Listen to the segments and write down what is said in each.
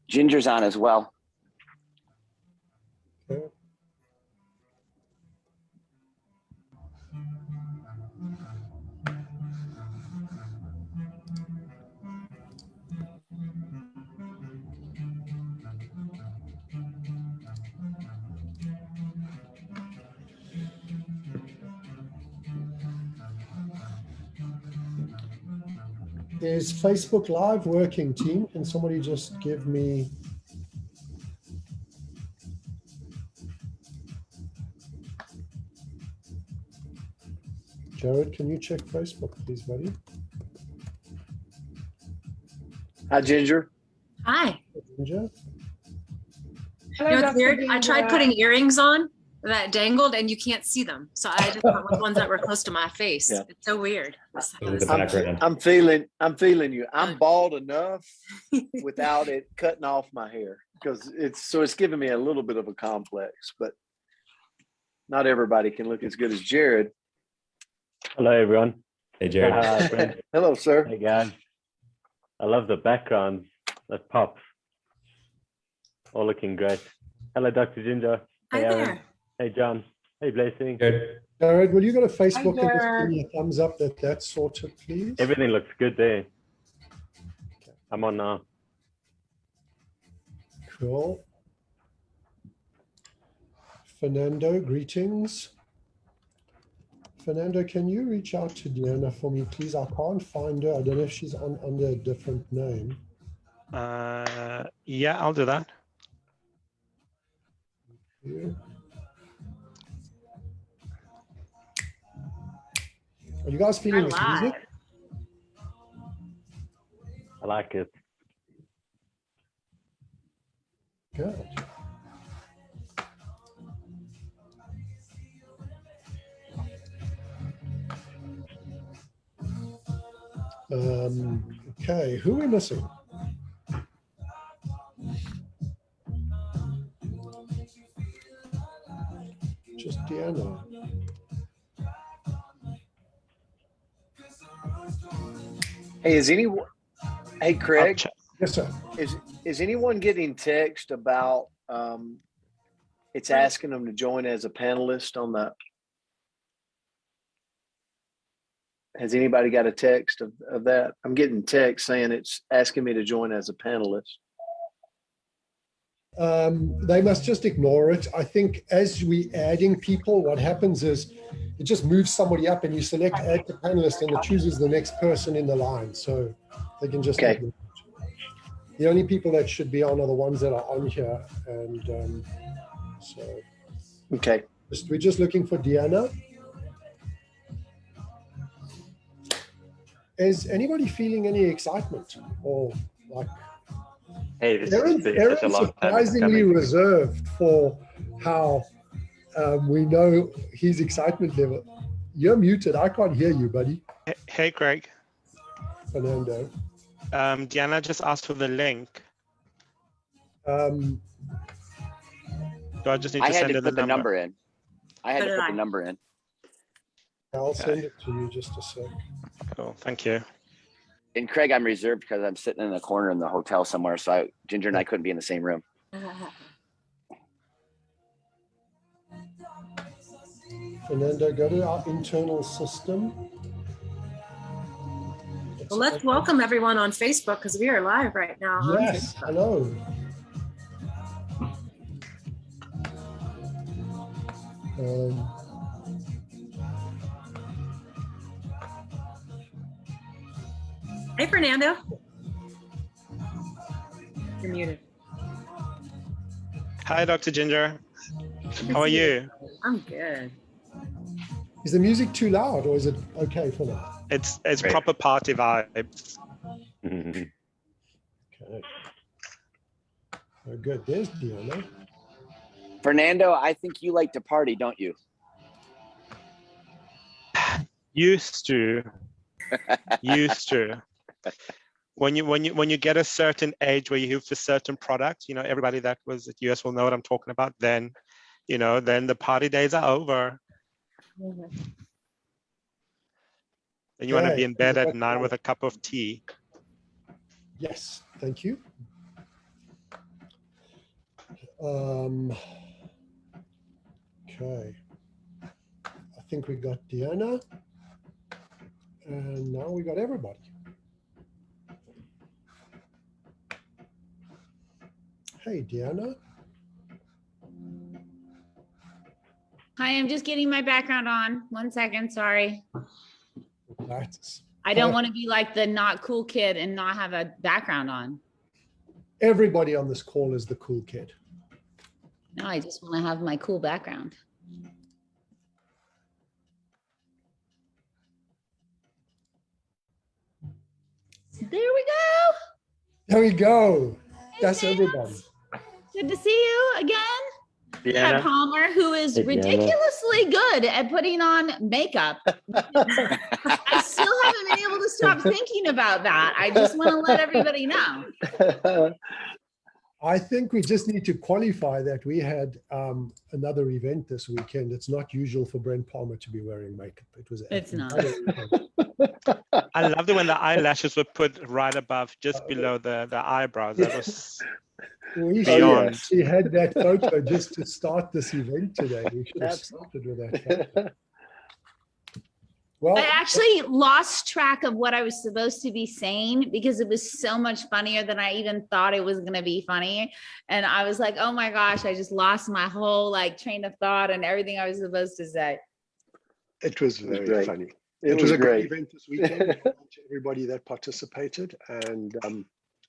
Ginger's on as well. Okay. Is Facebook Live working, team? Can somebody just give me... Jared, can you check Facebook, please, buddy? Hi, Ginger. Hi. Ginger? You know what's weird? I tried putting earrings on that dangled and you can't see them. So I just went with ones that were close to my face. Yeah. It's so weird. I'm feeling you. I'm bald enough without it cutting off my hair because it's giving me a little bit of a complex, but not everybody can look as good as Jared. Hello, everyone. Hey, Jared. Brent. Hello, sir. Hey, guys. I love the background that pops. All looking great. Hello, Dr. Ginger. Hi Hey, Aaron. there. Hey, John. Hey, Blessing. Good. Jared, will you go to Facebook and just give me a thumbs up that that's sorted, please? Everything looks good there. I'm on now. Cool. Fernando, greetings. Fernando, can you reach out to Deanna for me, please? I can't find her. I don't know if she's on under a different name. Yeah, I'll do that. Yeah. Are you guys feeling this music? I like it. Good. Okay, who are we missing? Just Deanna. Hey, is anyone? Hey, Craig. Yes, sir. Is anyone getting text about? It's asking them to join as a panelist on the. Has anybody got a text of that? I'm getting text saying it's asking me to join as a panelist. They must just ignore it. I think as we adding people, what happens is it just moves somebody up and you select add to panelist and it chooses the next person in the line. So they can just, okay. The only people that should be on are the ones that are on here. And so okay. we're just looking for Deanna. Is anybody feeling any excitement or like? Hey, this Aaron's surprisingly reserved for how we know his excitement level. You're muted. I can't hear you, buddy. Hey, Craig. Fernando. Diana just asked for the link. Do I just need to send her the number in? I had to put the number in. I'll send it to you just a sec. Cool, thank you. And Craig, I'm reserved because I'm sitting in the corner in the hotel somewhere. So Ginger and I couldn't be in the same room. Fernando, go to our internal system. Well, let's welcome everyone on Facebook because we are live right now. Yes, hello. Hey, Fernando. You're muted. Hi, Dr. Ginger. How are you? I'm good. Is the music too loud or is it okay for now? It's proper party vibes. Okay. Oh, good. There's Deanna. Fernando, I think you like to party, don't you? Used to. When you get a certain age where you use a certain product, you know, everybody that was at US will know what I'm talking about. Then, you know, then the party days are over. And you want to be in bed at 9 with a cup of tea. Yes, thank you. Okay. I think we got Deanna. And now we got everybody. Hey, Deanna. Hi, I'm just getting my background on. 1 second, sorry. That's I don't want to be like the not cool kid and not have a background on. everybody on this call is the cool kid. No, I just want to have my cool background. There we go. There we go. Hey, That's James. everybody. Good to see you again. Deanna. Palmer, who is Hey, Deanna. ridiculously good at putting on makeup. I still haven't been able to stop thinking about that. I just want to let everybody know. I think we just need to qualify that we had another event this weekend. It's not usual for Brent Palmer to be wearing makeup. It was. It's not. I loved it when the eyelashes were put right above, just below the eyebrows. That was We beyond. actually had that photo just to start this event today. We should have started with that photo. Well, I actually lost track of what I was supposed to be saying because it was so much funnier than I even thought it was going to be funny. And I was like, oh my gosh, I just lost my whole like train of thought and everything I was supposed to say. it was very funny. It was a great event this weekend. To everybody that participated, and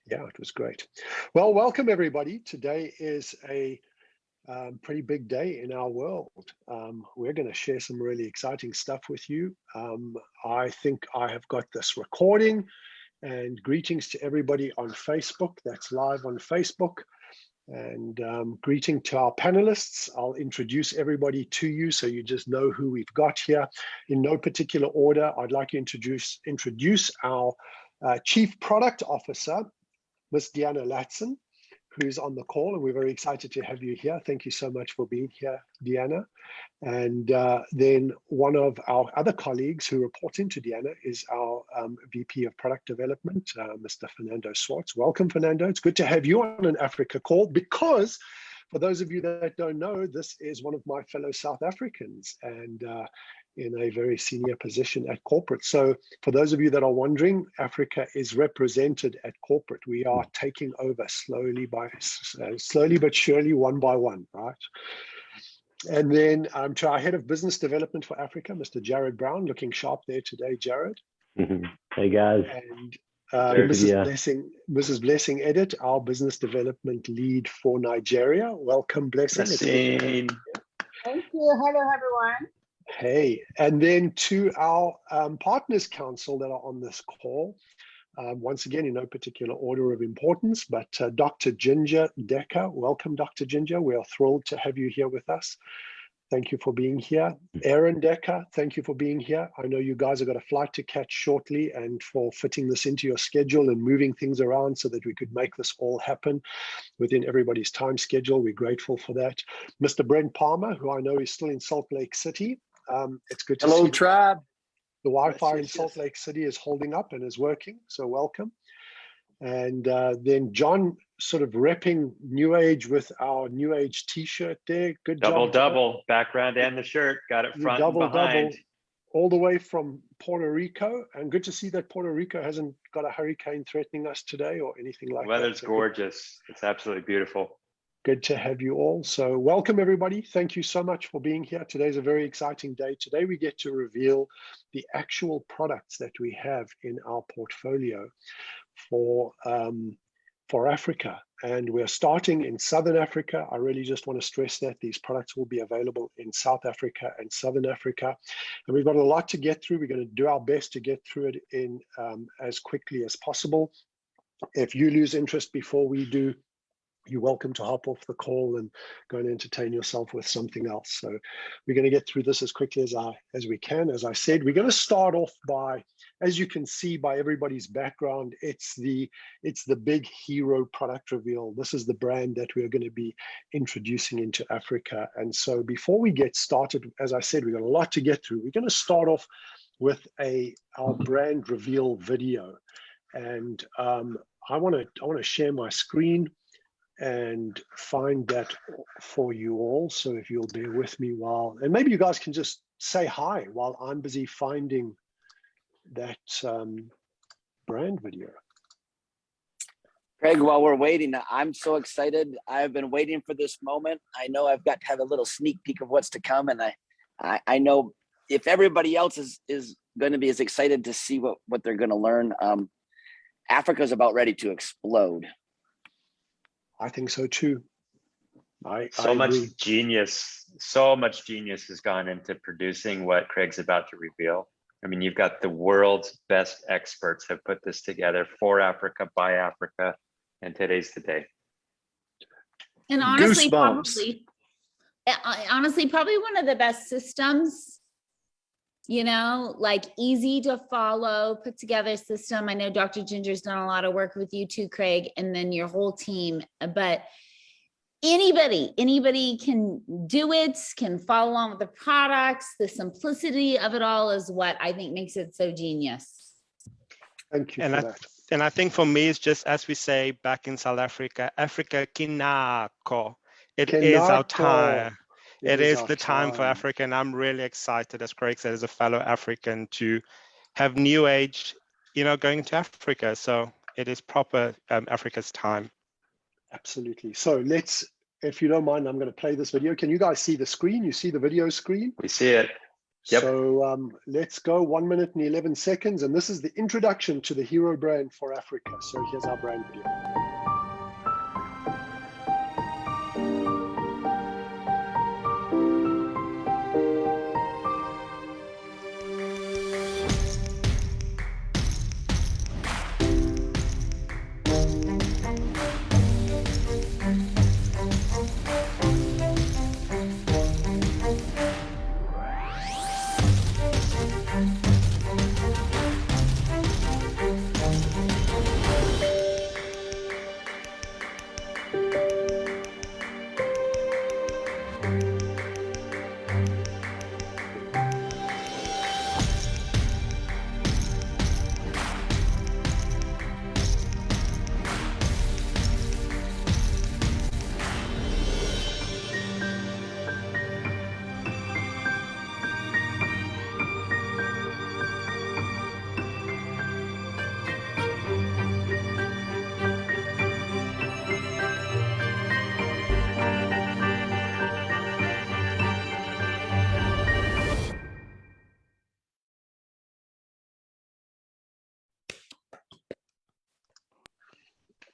yeah, it was great. Well, welcome everybody. Today is a pretty big day in our world. We're going to share some really exciting stuff with you. I think I have got this recording, and greetings to everybody on Facebook that's live on Facebook. And greeting to our panelists. I'll introduce everybody to you so you just know who we've got here. In no particular order, I'd like to introduce our Chief Product Officer, Ms. Deanna Latson, who's on the call, and we're very excited to have you here. Thank you so much for being here, Deanna. And then one of our other colleagues who reports into Deanna is our VP of Product Development, Mr. Fernando Swartz. Welcome, Fernando. It's good to have you on an Africa call because, for those of you that don't know, this is one of my fellow South Africans and in a very senior position at corporate. So for those of you that are wondering, Africa is represented at corporate. We are taking over slowly but surely, one by one, right? And then to our head of business development for Africa, Mr. Jared Brown, looking sharp there today, Jared. Hey guys. And Mrs. Blessing Edit, our business development lead for Nigeria. Welcome, Blessing. Thank you. Hello, everyone. Hey, and then to our Partners Council that are on this call, once again, in no particular order of importance, but Dr. Ginger Decker. Welcome, Dr. Ginger. We are thrilled to have you here with us. Thank you for being here. Aaron Decker, thank you for being here. I know you guys have got a flight to catch shortly and for fitting this into your schedule and moving things around so that we could make this all happen within everybody's time schedule. We're grateful for that. Mr. Brent Palmer, who I know is still in Salt Lake City. It's good to see you. Tribe. The Wi-Fi in Salt Lake City is holding up and is working, so welcome. And then John sort of repping NewAge with our NewAge t-shirt there. Good job. Double, background and the shirt. Got it front and behind. All the way from Puerto Rico. And good to see that Puerto Rico hasn't got a hurricane threatening us today or anything like that. Weather's gorgeous. It's absolutely beautiful. Good to have you all. So welcome, everybody. Thank you so much for being here. Today's a very exciting day. Today, we get to reveal the actual products that we have in our portfolio for Africa. And we're starting in Southern Africa. I really just want to stress that these products will be available in South Africa and Southern Africa. And we've got a lot to get through. We're going to do our best to get through it in as quickly as possible. If you lose interest before we do, you're welcome to hop off the call and go and entertain yourself with something else. So we're going to get through this as quickly as we can. As I said, we're going to start off by, as you can see by everybody's background, it's the big hero product reveal. This is the brand that we're going to be introducing into Africa. And so before we get started, as I said, we've got a lot to get through. We're going to start off with our brand reveal video. And I want to share my screen. and find that for you all. So if you'll bear with me while, and maybe you guys can just say hi while I'm busy finding that brand video. Craig, while we're waiting, I'm so excited. I've been waiting for this moment. I know I've got to have a little sneak peek of what's to come. And I know if everybody else is going to be as excited to see what they're going to learn, Africa's about ready to explode. I think so too. So much agree. genius has gone into producing what Craig's about to reveal. I mean, you've got the world's best experts have put this together for Africa, by Africa, and today's the day. And honestly, Goosebumps. probably one of the best systems, you know, like easy to follow, put together system. I know Dr. Ginger's done a lot of work with you too, Craig, and then your whole team, but anybody can do it, can follow along with the products. The simplicity of it all is what I think makes it so genius. Thank you And for that. And I think for me, it's just as we say back in South Africa, Africa kinako. It is our time. It is the time for Africa. And I'm really excited, as Craig said, as a fellow African, to have NewAge, you know, going to Africa. So it is proper Africa's time. Absolutely. So let's, if you don't mind, I'm going to play this video. Can you guys see the screen? You see the video screen? We see it. Yep. So let's go 1 minute and 11 seconds. And this is the introduction to the hero brand for Africa. So here's our brand video.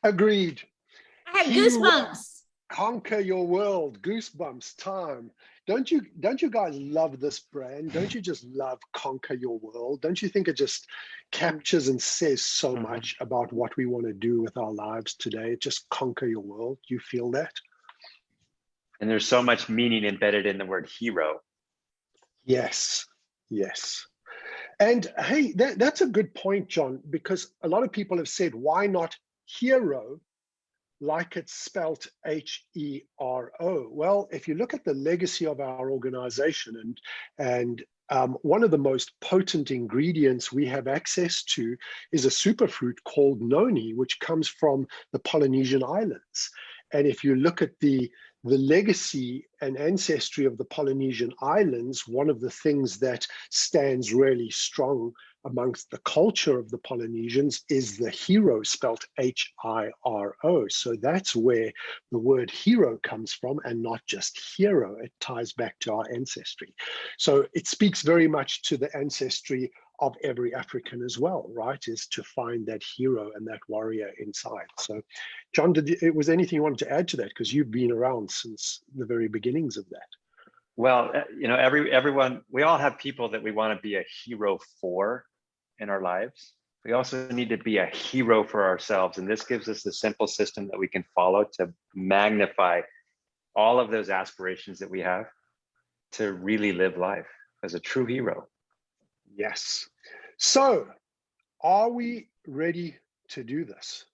Agreed. I had goosebumps. Conquer your world. Goosebumps time. Don't you guys love this brand? Don't you just love conquer your world? Don't you think it just captures and says so much about what we want to do with our lives today? Just conquer your world. You feel that? And there's so much meaning embedded in the word hero. Yes. Yes. And hey, that's a good point, John, because a lot of people have said, why not hero like it's spelt H-E-R-O? Well, if you look at the legacy of our organization and one of the most potent ingredients we have access to is a superfruit called noni, which comes from the Polynesian islands. And if you look at the legacy and ancestry of the Polynesian islands, one of the things that stands really strong amongst the culture of the Polynesians is the hero, spelt H-I-R-O. So that's where the word hero comes from, and not just hero. It ties back to our ancestry. So it speaks very much to the ancestry of every African as well, right? Is to find that hero and that warrior inside. So John, was there anything you wanted to add to that? Because you've been around since the very beginnings of that. Well, you know, everyone, we all have people that we want to be a hero for in our lives. We also need to be a hero for ourselves. And this gives us the simple system that we can follow to magnify all of those aspirations that we have to really live life as a true hero. Yes. So are we ready to do this?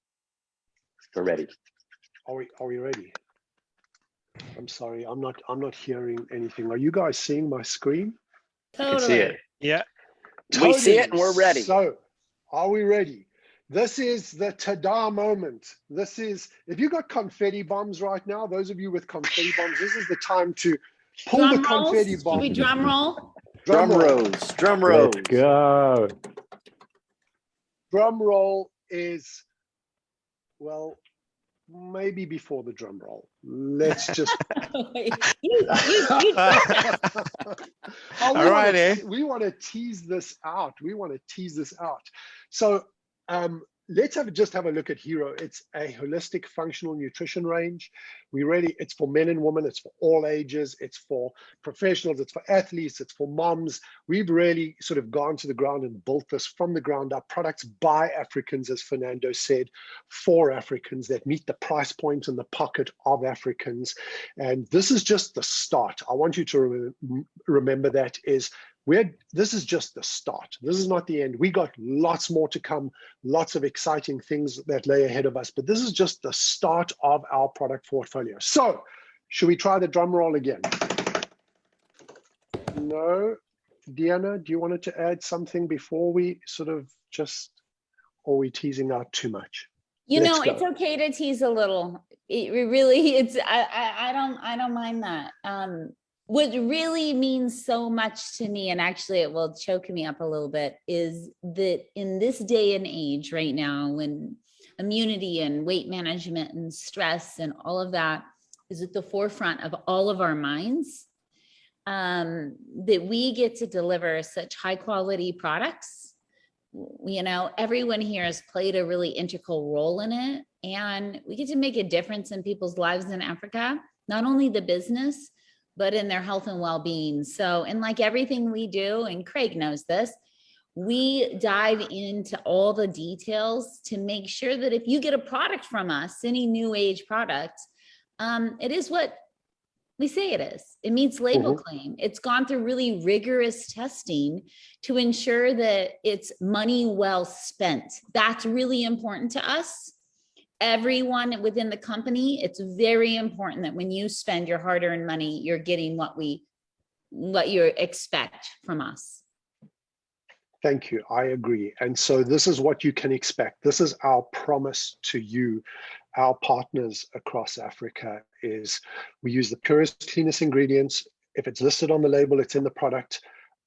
We're ready. Are we ready? I'm sorry, I'm not hearing anything. Are you guys seeing my screen? I can see it. Yeah. Totally. We see it and we're ready. So are we ready? This is the ta-da moment. This is, if you got confetti bombs right now, those of you with confetti bombs, this is the time to pull the confetti bomb. Should we drum roll? Drum rolls, drum rolls. Let's go. Drum roll is, well, maybe before the drum roll. Let's just. All righty. We want to tease this out. So let's just have a look at Hero. It's a holistic functional nutrition range. It's for men and women, it's for all ages, it's for professionals, it's for athletes, it's for moms. We've really sort of gone to the ground and built this from the ground up. Products by Africans, as Fernando said, for Africans that meet the price point and the pocket of Africans. And this is just the start. I want you to remember that this is just the start. This is not the end. We got lots more to come, lots of exciting things that lay ahead of us, but this is just the start of our product portfolio. So should we try the drum roll again? No. Deanna, do you want to add something before we sort of or are we teasing out too much? It's okay to tease a little. I don't mind that. What really means so much to me, and actually it will choke me up a little bit, is that in this day and age right now, when immunity and weight management and stress and all of that is at the forefront of all of our minds, that we get to deliver such high quality products. Everyone here has played a really integral role in it, and we get to make a difference in people's lives in Africa, not only the business, but in their health and well-being. So, and like everything we do, and Craig knows this, we dive into all the details to make sure that if you get a product from us, any NewAge product, it is what we say it is. It meets label claim. It's gone through really rigorous testing to ensure that it's money well spent. That's really important to us. Everyone within the company, it's very important that when you spend your hard-earned money, you're getting what you expect from us. Thank you. I agree. And so this is what you can expect. This is our promise to you, our partners across Africa, is we use the purest, cleanest ingredients. If it's listed on the label, it's in the product.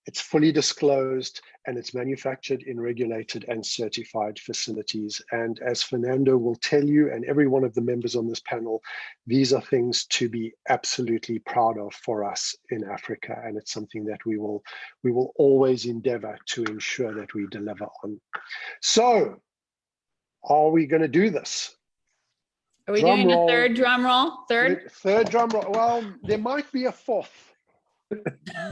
It's fully disclosed, and it's manufactured in regulated and certified facilities. And as Fernando will tell you, and every one of the members on this panel, these are things to be absolutely proud of for us in Africa. And it's something that we will always endeavor to ensure that we deliver on. So are we going to do this? Are we doing a third drum roll? Third drum roll. Well, there might be a fourth.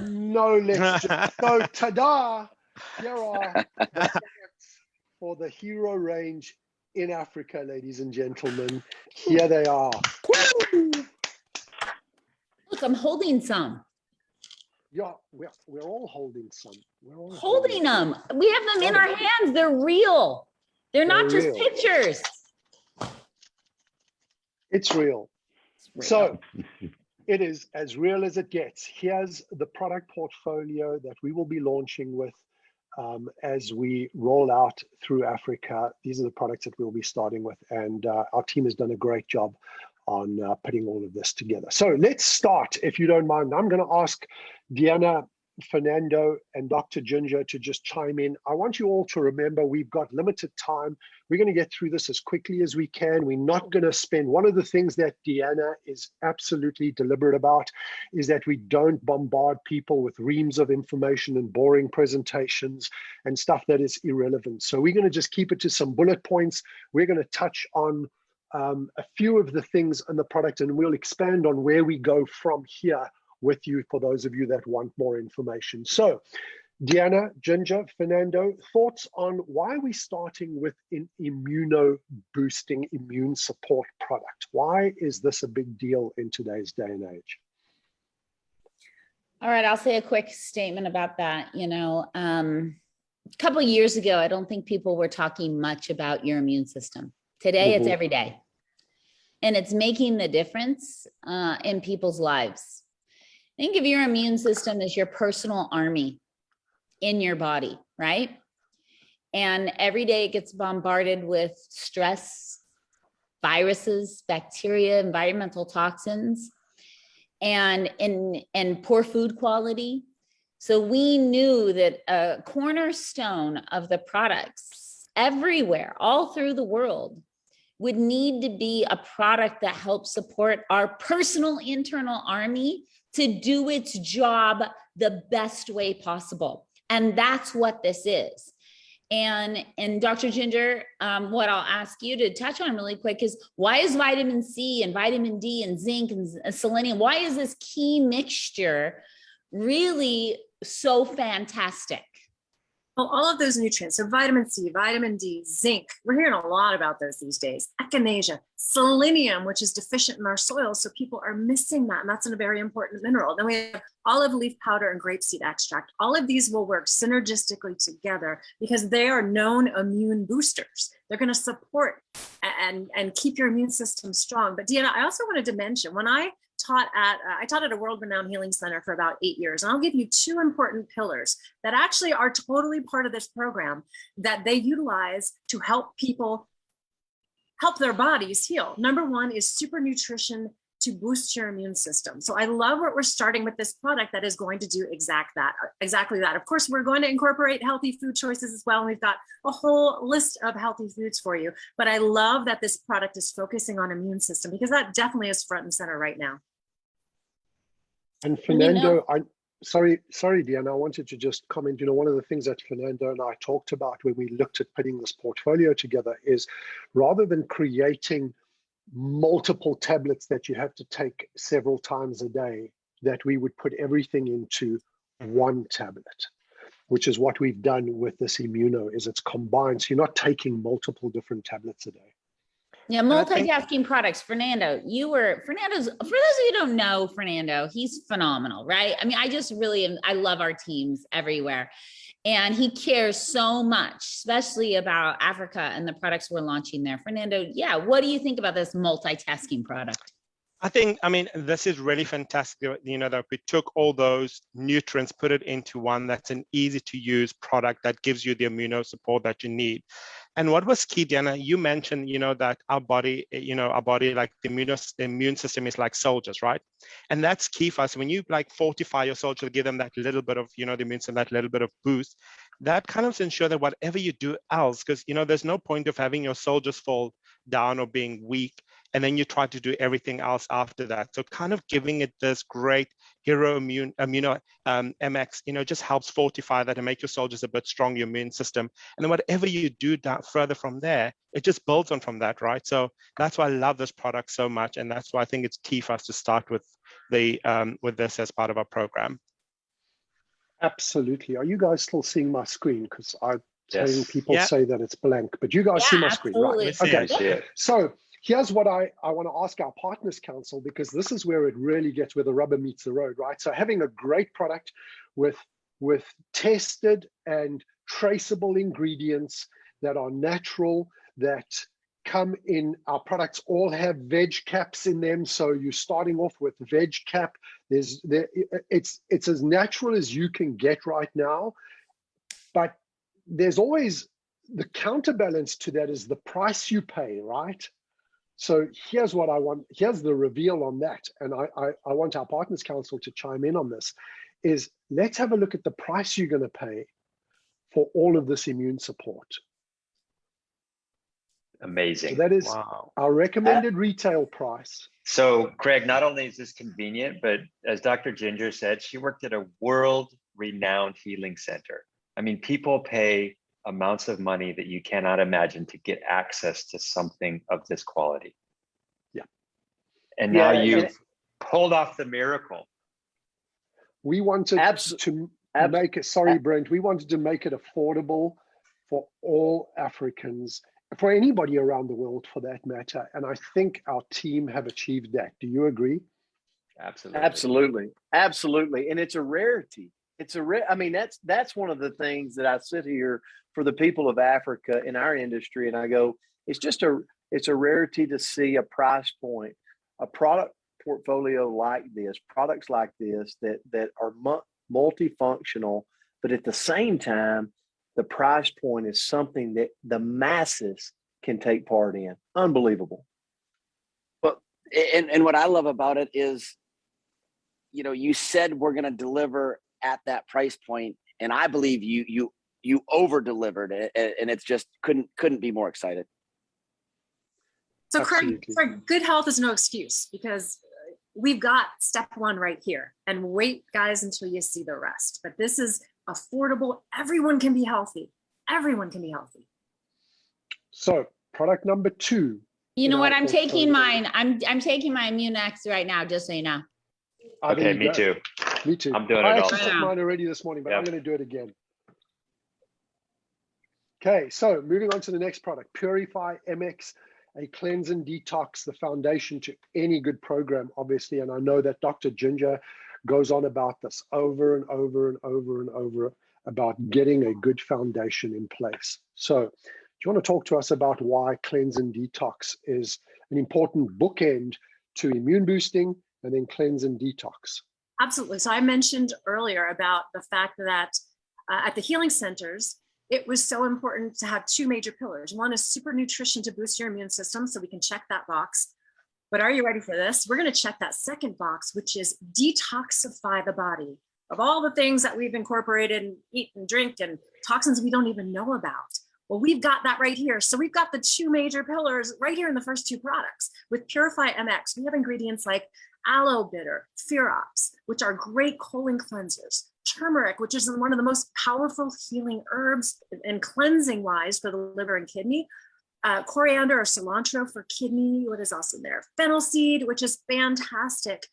No, let's just go. Ta-da! Here are the products for the Hero range in Africa, ladies and gentlemen. Here they are. Look, I'm holding some. Yeah, we're all holding some. We're all holding them. We have them in our hands. They're real. They're not just pictures. It's real. So it is as real as it gets. Here's the product portfolio that we will be launching with as we roll out through Africa. These are the products that we'll be starting with, and our team has done a great job on putting all of this together. So let's start, if you don't mind. I'm going to ask Deanna, Fernando, and Dr. Ginger to just chime in. I want you all to remember we've got limited time. We're going to get through this as quickly as we can. We're not going to spend, one of the things that Deanna is absolutely deliberate about is that we don't bombard people with reams of information and boring presentations and stuff that is irrelevant. So we're going to just keep it to some bullet points. We're going to touch on a few of the things in the product, and we'll expand on where we go from here with you for those of you that want more information. So Deanna, Ginger, Fernando, thoughts on why are we starting with an immuno-boosting, immune support product? Why is this a big deal in today's day and age? All right, I'll say a quick statement about that. A couple of years ago, I don't think people were talking much about your immune system. Today, it's every day. And it's making the difference in people's lives. Think of your immune system as your personal army in your body, right? And every day it gets bombarded with stress, viruses, bacteria, environmental toxins, and poor food quality. So we knew that a cornerstone of the products everywhere, all through the world, would need to be a product that helps support our personal internal army to do its job the best way possible. And that's what this is. And Dr. Ginger, what I'll ask you to touch on really quick is, why is vitamin C and vitamin D and zinc and selenium, why is this key mixture really so fantastic? Well, all of those nutrients, so vitamin C, vitamin D, zinc, we're hearing a lot about those these days. Echinacea, selenium, which is deficient in our soil, so people are missing that, and that's a very important mineral. Then we have olive leaf powder and grapeseed extract. All of these will work synergistically together because they are known immune boosters. They're going to support and keep your immune system strong. But Deanna, I also wanted to mention, when I taught at a world-renowned healing center for about 8 years. And I'll give you 2 important pillars that actually are totally part of this program that they utilize to help people, help their bodies heal. Number 1 is super nutrition to boost your immune system. So I love what we're starting with this product that is going to do exactly that. Of course, we're going to incorporate healthy food choices as well. And we've got a whole list of healthy foods for you. But I love that this product is focusing on immune system, because that definitely is front and center right now. And Fernando, sorry, Deanna, I wanted to just comment, one of the things that Fernando and I talked about when we looked at putting this portfolio together is, rather than creating multiple tablets that you have to take several times a day, that we would put everything into one tablet, which is what we've done with this Immuno, is it's combined. So you're not taking multiple different tablets a day. Yeah, multitasking products. Fernando's, for those of you who don't know Fernando, he's phenomenal, right? I mean, I love our teams everywhere. And he cares so much, especially about Africa and the products we're launching there. Fernando, yeah, what do you think about this multitasking product? I mean, this is really fantastic, that we took all those nutrients, put it into one that's an easy to use product that gives you the immuno support that you need. And what was key, Diana, you mentioned, that our body, like the immune system is like soldiers, right? And that's key for us. When you fortify your soldiers, give them that little bit of, the immune system, that little bit of boost, that kind of ensure that whatever you do else, because, there's no point of having your soldiers fall down or being weak, and then you try to do everything else after that. So kind of giving it this great hero immuno MX, just helps fortify that and make your soldiers a bit stronger, your immune system. And then whatever you do further from there, it just builds on from that, right? So that's why I love this product so much. And that's why I think it's key for us to start with this as part of our program. Absolutely. Are you guys still seeing my screen? Because I'm hearing people Yeah. say that it's blank, but you guys see my screen, right? Okay. So here's what I want to ask our Partners Council, because this is where it really gets, where the rubber meets the road, right? So having a great product with tested and traceable ingredients that are natural, that come in, our products all have veg caps in them. So you're starting off with veg cap. It's as natural as you can get right now, but there's always the counterbalance to that is the price you pay, right? So here's what I want, here's the reveal on that. And I want our Partners Council to chime in on this, is let's have a look at the price you're going to pay for all of this immune support. Amazing. So that is our recommended retail price. So Craig, not only is this convenient, but as Dr. Ginger said, she worked at a world-renowned healing center. I mean, people pay amounts of money that you cannot imagine to get access to something of this quality. Yeah. And now you've pulled off the miracle. We wanted to make it, sorry, Brent, we wanted to make it affordable for all Africans, for anybody around the world for that matter. And I think our team have achieved that. Do you agree? Absolutely. And it's a rarity. I mean, that's one of the things that I sit here for the people of Africa in our industry, and I go, it's a rarity to see a price point, a product portfolio like this, products like this that are multifunctional, but at the same time the price point is something that the masses can take part in. Unbelievable. But and what I love about it is, you know, you said we're going to deliver at that price point, and I believe you over delivered it, and it's just couldn't be more excited. So Craig, Absolutely. good health is no excuse, because we've got step one right here, and wait guys until you see the rest. But this is affordable. Everyone can be healthy. Everyone can be healthy. So product number 2. You know in what? our I'm taking portfolio. mine. I'm taking my Immune X right now, just so you know. Ah, there Okay, you me go. too. Me too. I'm doing I it actually also. took mine already this morning, but I'm Yep. going to do it again. Okay, so moving on to the next product, Purify MX, a cleanse and detox, the foundation to any good program, obviously. And I know that Dr. Ginger goes on about this over and over and over and over about getting a good foundation in place. So do you want to talk to us about why cleanse and detox is an important bookend to immune boosting and then cleanse and detox? Absolutely. So I mentioned earlier about the fact that at the healing centers, it was so important to have 2 major pillars. One is super nutrition to boost your immune system, so we can check that box. But are you ready for this? We're going to check that second box, which is detoxify the body of all the things that we've incorporated and eat and drink and toxins we don't even know about. Well, we've got that right here. So we've got the 2 major pillars right here in the first 2 products. With Purify MX, we have ingredients like aloe bitter, ferox, which are great colon cleansers, turmeric, which is one of the most powerful healing herbs and cleansing wise for the liver and kidney, coriander or cilantro for kidney, what is also there, fennel seed, which is fantastic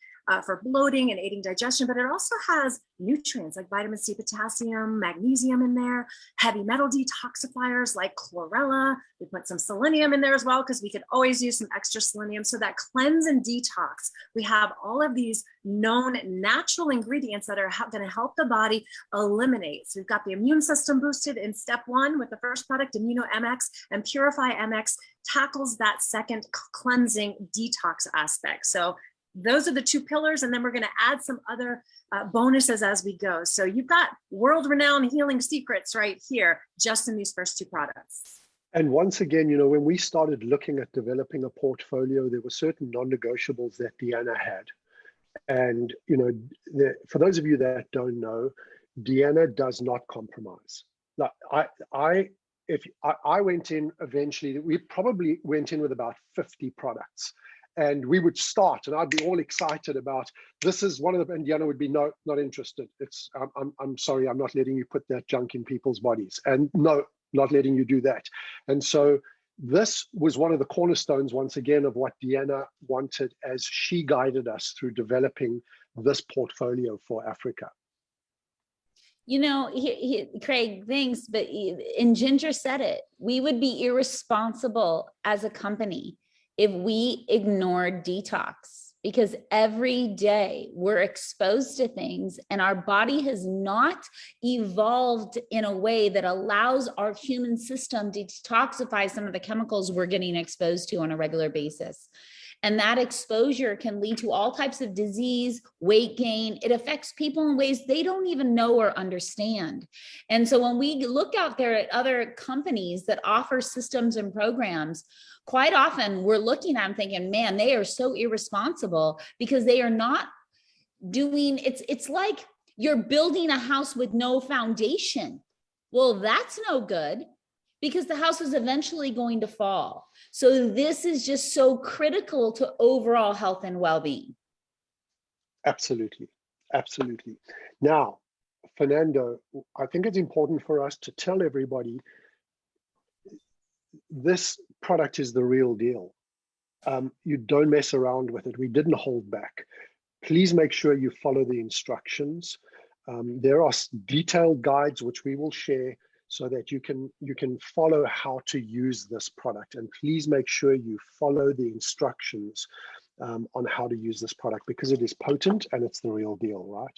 for bloating and aiding digestion, but it also has nutrients like vitamin C, potassium, magnesium in there, heavy metal detoxifiers like chlorella. We put some selenium in there as well, because we could always use some extra selenium. So that cleanse and detox, we have all of these known natural ingredients that are going to help the body eliminate. So we've got the immune system boosted in step 1 with the first product, Immuno MX, and Purify MX tackles that second cleansing detox aspect. So those are the 2 pillars, and then we're going to add some other bonuses as we go. So you've got world-renowned healing secrets right here, just in these first 2 products. And once again, you know, when we started looking at developing a portfolio, there were certain non-negotiables that Deanna had. And, you know, for those of you that don't know, Deanna does not compromise. Like I went in eventually, we probably went in with about 50 products. And we would start, and I'd be all excited about this is one of the, and Deanna would be no, not interested. It's I'm sorry, I'm not letting you put that junk in people's bodies, and no, not letting you do that. And so this was one of the cornerstones, once again, of what Deanna wanted as she guided us through developing this portfolio for Africa. You know, Craig, thanks, but and Ginger said it, we would be irresponsible as a company if we ignored detox, because every day we're exposed to things and our body has not evolved in a way that allows our human system to detoxify some of the chemicals we're getting exposed to on a regular basis. And that exposure can lead to all types of disease, weight gain. It affects people in ways they don't even know or understand. And so when we look out there at other companies that offer systems and programs, quite often we're looking at them thinking, man, they are so irresponsible, because they are not doing, it's like you're building a house with no foundation. Well, that's no good, because the house is eventually going to fall. So this is just so critical to overall health and well-being. Absolutely. Absolutely. Now, Fernando, I think it's important for us to tell everybody this product is the real deal. You don't mess around with it. We didn't hold back. Please make sure you follow the instructions. There are detailed guides which we will share so that you can follow how to use this product. And please make sure you follow the instructions on how to use this product, because it is potent and it's the real deal, right?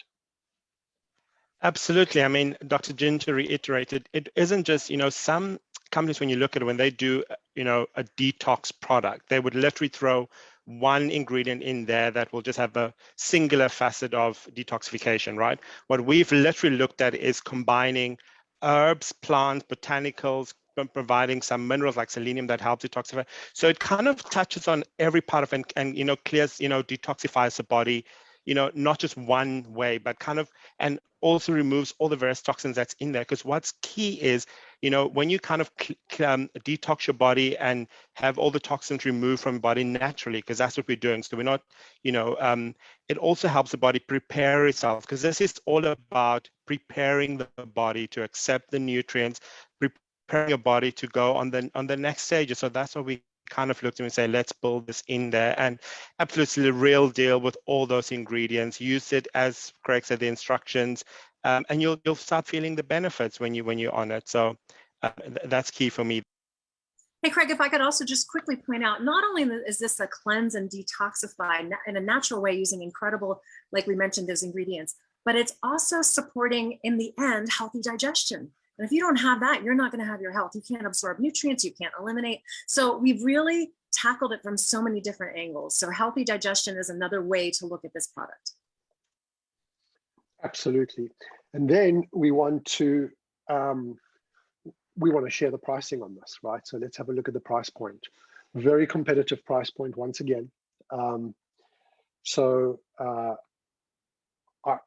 Absolutely. I mean, Dr. Ginger reiterated, it isn't just, you know, some companies, when you look at it, when they do, you know, a detox product, they would literally throw one ingredient in there that will just have a singular facet of detoxification, right? What we've literally looked at is combining herbs, plants, botanicals, providing some minerals like selenium that help detoxify. So it kind of touches on every part of and clears, detoxifies the body, not just one way, but kind of, and also removes all the various toxins that's in there. Because what's key is, when you kind of detox your body and have all the toxins removed from your body naturally, because that's what we're doing. So we're not, it also helps the body prepare itself, because this is all about preparing the body to accept the nutrients, preparing your body to go on the next stages. So that's what we kind of looked at and say, let's build this in there, and absolutely the real deal with all those ingredients. Use it as Craig said, the instructions, and you'll start feeling the benefits when you're on it. So that's key for me. Hey, Craig, if I could also just quickly point out, not only is this a cleanse and detoxify in a natural way using incredible, like we mentioned, those ingredients, but it's also supporting, in the end, healthy digestion. And if you don't have that, you're not going to have your health. You can't absorb nutrients, you can't eliminate. So we've really tackled it from so many different angles. So healthy digestion is another way to look at this product. Absolutely. And then we want to share the pricing on this, right? So let's have a look at the price point. Very competitive price point once again. I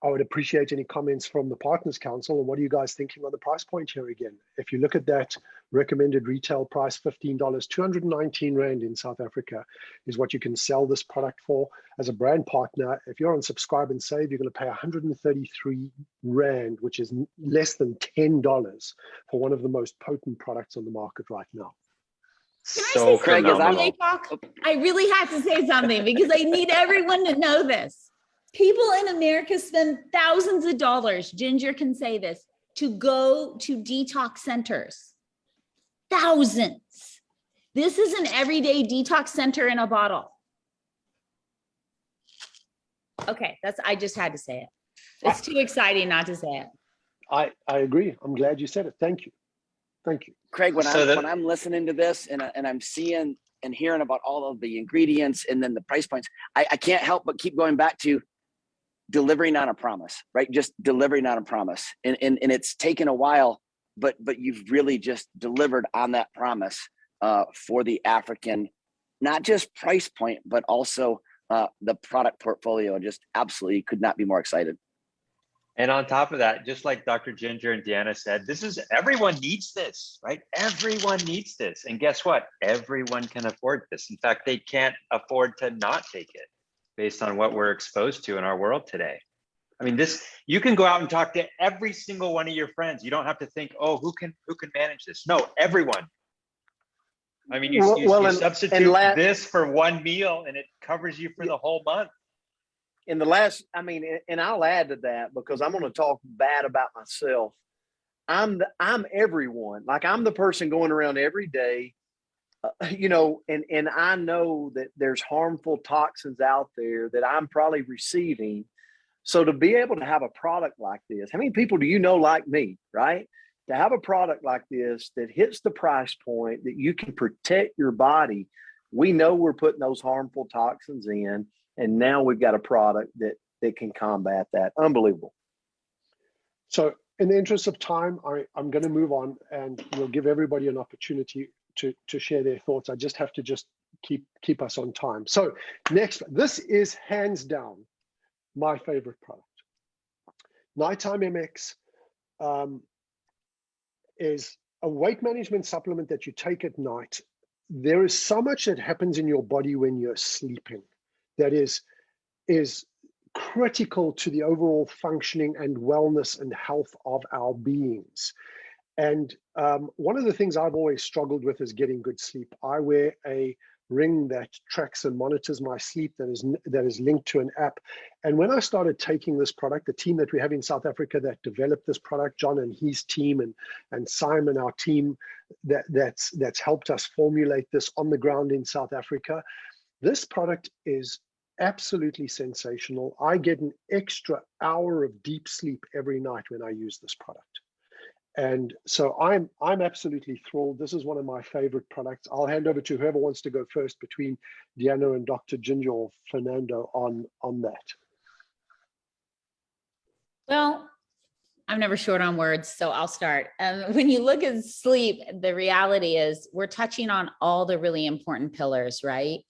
would appreciate any comments from the Partners Council. And what are you guys thinking on the price point here again? If you look at that recommended retail price, $15, 219 Rand in South Africa is what you can sell this product for. As a brand partner, if you're on Subscribe and Save, you're going to pay 133 Rand, which is less than $10 for one of the most potent products on the market right now. So Craig, I really have to say something because I need everyone to know this. People in America spend thousands of dollars, Ginger can say this, to go to detox centers. Thousands. This is an everyday detox center in a bottle. Okay, I just had to say it. It's too exciting not to say it. I agree. I'm glad you said it. Thank you. Thank you. Craig, when I'm listening to this and I'm seeing and hearing about all of the ingredients and then the price points, I can't help but keep going back to delivering on a promise, right? Just delivering on a promise. And it's taken a while, but you've really just delivered on that promise for the African, not just price point, but also the product portfolio. Just absolutely could not be more excited. And on top of that, just like Dr. Ginger and Deanna said, everyone needs this, right? Everyone needs this. And guess what? Everyone can afford this. In fact, they can't afford to not take it based on what we're exposed to in our world today. I mean, you can go out and talk to every single one of your friends. You don't have to think, oh, who can manage this? No, everyone. I mean, you substitute this for one meal and it covers you for the whole month. And I'll add to that because I'm going to talk bad about myself. I'm everyone. Like I'm the person going around every day, and I know that there's harmful toxins out there that I'm probably receiving. So to be able to have a product like this, how many people do you know like me, right? To have a product like this that hits the price point that you can protect your body, we know we're putting those harmful toxins in. And now we've got a product that can combat that. Unbelievable. So in the interest of time, I'm going to move on and we'll give everybody an opportunity to share their thoughts. I just have to keep us on time. So next, this is hands down my favorite product. Nighttime MX is a weight management supplement that you take at night. There is so much that happens in your body when you're sleeping that is critical to the overall functioning and wellness and health of our beings. And one of the things I've always struggled with is getting good sleep. I wear a ring that tracks and monitors my sleep that is linked to an app. And when I started taking this product, the team that we have in South Africa that developed this product, John and his team and Simon, our team that's helped us formulate this on the ground in South Africa, this product is absolutely sensational. I get an extra hour of deep sleep every night when I use this product. And so I'm absolutely thrilled. This is one of my favorite products. I'll hand over to whoever wants to go first between Deanna and Dr. Ginger or Fernando on that. Well, I'm never short on words, so I'll start. When you look at sleep, the reality is we're touching on all the really important pillars, right?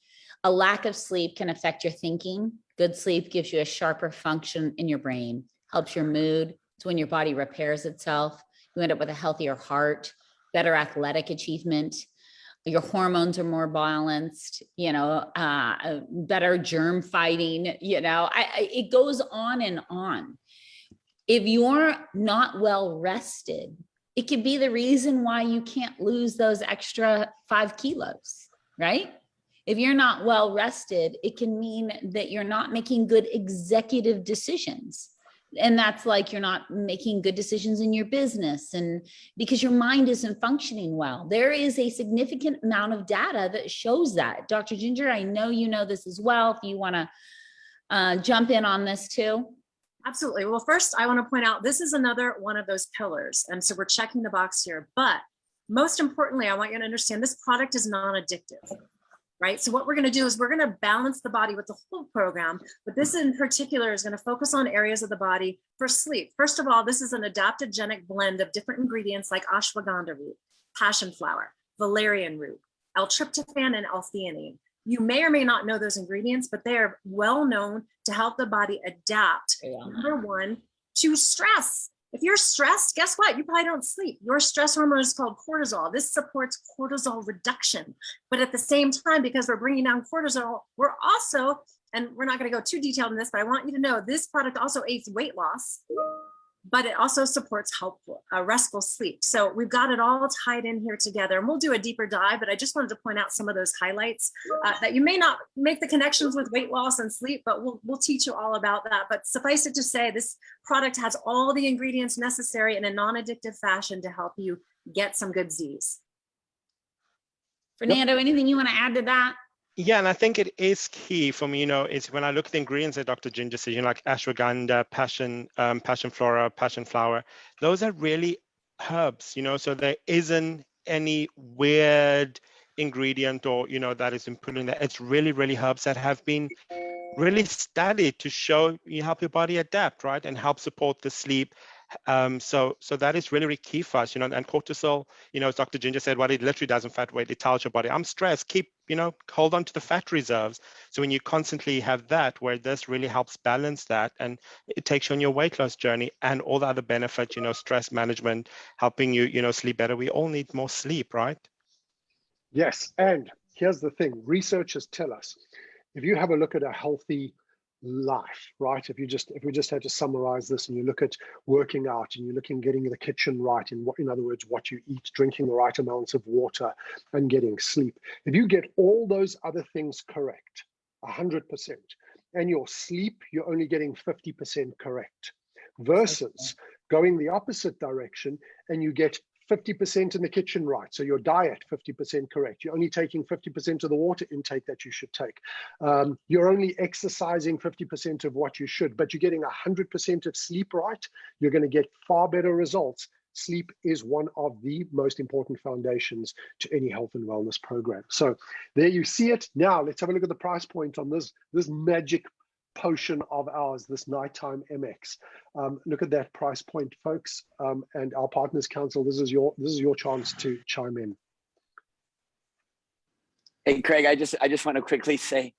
A lack of sleep can affect your thinking. Good sleep gives you a sharper function in your brain, helps your mood. It's when your body repairs itself. You end up with a healthier heart, better athletic achievement. Your hormones are more balanced, better germ fighting, it goes on and on. If you're not well rested, it could be the reason why you can't lose those extra 5 kilos, right? If you're not well rested, it can mean that you're not making good executive decisions. And that's like you're not making good decisions in your business, and because your mind isn't functioning well. There is a significant amount of data that shows that. Dr. Ginger, I know you know this as well. If you want to jump in on this too. Absolutely. Well, first, I want to point out this is another one of those pillars. And so we're checking the box here. But most importantly, I want you to understand this product is non-addictive, right? So what we're going to do is we're going to balance the body with the whole program. But this in particular is going to focus on areas of the body for sleep. First of all, this is an adaptogenic blend of different ingredients like ashwagandha root, passion flower, valerian root, L-tryptophan, and L-theanine. You may or may not know those ingredients, but they are well known to help the body adapt, number one, to stress. If you're stressed, guess what? You probably don't sleep. Your stress hormone is called cortisol. This supports cortisol reduction. But at the same time, because we're bringing down cortisol, we're also, and we're not going to go too detailed in this, but I want you to know this product also aids weight loss, but it also supports helpful, restful sleep. So we've got it all tied in here together, and we'll do a deeper dive, but I just wanted to point out some of those highlights that you may not make the connections with weight loss and sleep, but we'll teach you all about that. But suffice it to say, this product has all the ingredients necessary in a non-addictive fashion to help you get some good Z's. Fernando, anything you want to add to that? Yeah, and I think it is key for me, is when I look at the ingredients that Dr. Ginger says, like ashwagandha, passion flora, passion flower, those are really herbs, so there isn't any weird ingredient or, that is put in there. It's really, really herbs that have been really studied to show you help your body adapt, right? And help support the sleep. So that is really, really key for us, and cortisol, as Dr. Ginger said, what it literally does in fat weight, it tells your body, I'm stressed, keep, hold on to the fat reserves. So when you constantly have that, where this really helps balance that, and it takes you on your weight loss journey and all the other benefits, stress management, helping you, sleep better. We all need more sleep, right? Yes, and here's the thing, researchers tell us, if you have a look at a healthy life, right? If we just had to summarize this, and you look at working out, and you're looking getting the kitchen right, in other words, what you eat, drinking the right amounts of water, and getting sleep. If you get all those other things correct, 100%, and your sleep, you're only getting 50% correct, versus going the opposite direction and you get 50% in the kitchen right. So your diet, 50% correct. You're only taking 50% of the water intake that you should take. You're only exercising 50% of what you should, but you're getting 100% of sleep right. You're going to get far better results. Sleep is one of the most important foundations to any health and wellness program. So there you see it. Now let's have a look at the price point on this magic potion of ours, this nighttime MX. Look at that price point, folks, and our Partners Council. This is your chance to chime in. Hey, Craig, I just want to quickly say,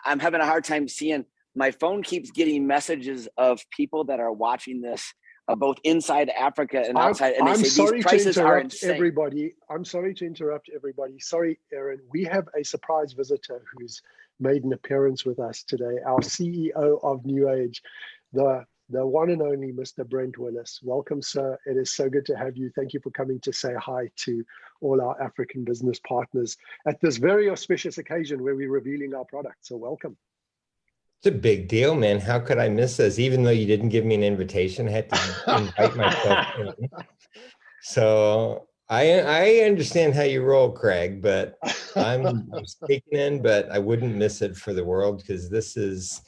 I'm having a hard time seeing. My phone keeps getting messages of people that are watching this, both inside Africa and outside, and they say these prices are insane. I'm sorry to interrupt everybody. Sorry, Aaron. We have a surprise visitor who's made an appearance with us today, our CEO of NewAge, the one and only Mr. Brent Willis. Welcome, sir. It is so good to have you. Thank you for coming to say hi to all our African business partners at this very auspicious occasion where we're revealing our product. So welcome. It's a big deal, man. How could I miss this? Even though you didn't give me an invitation, I had to invite myself in. So I understand how you roll, Craig, but I'm speaking in, but I wouldn't miss it for the world, because this is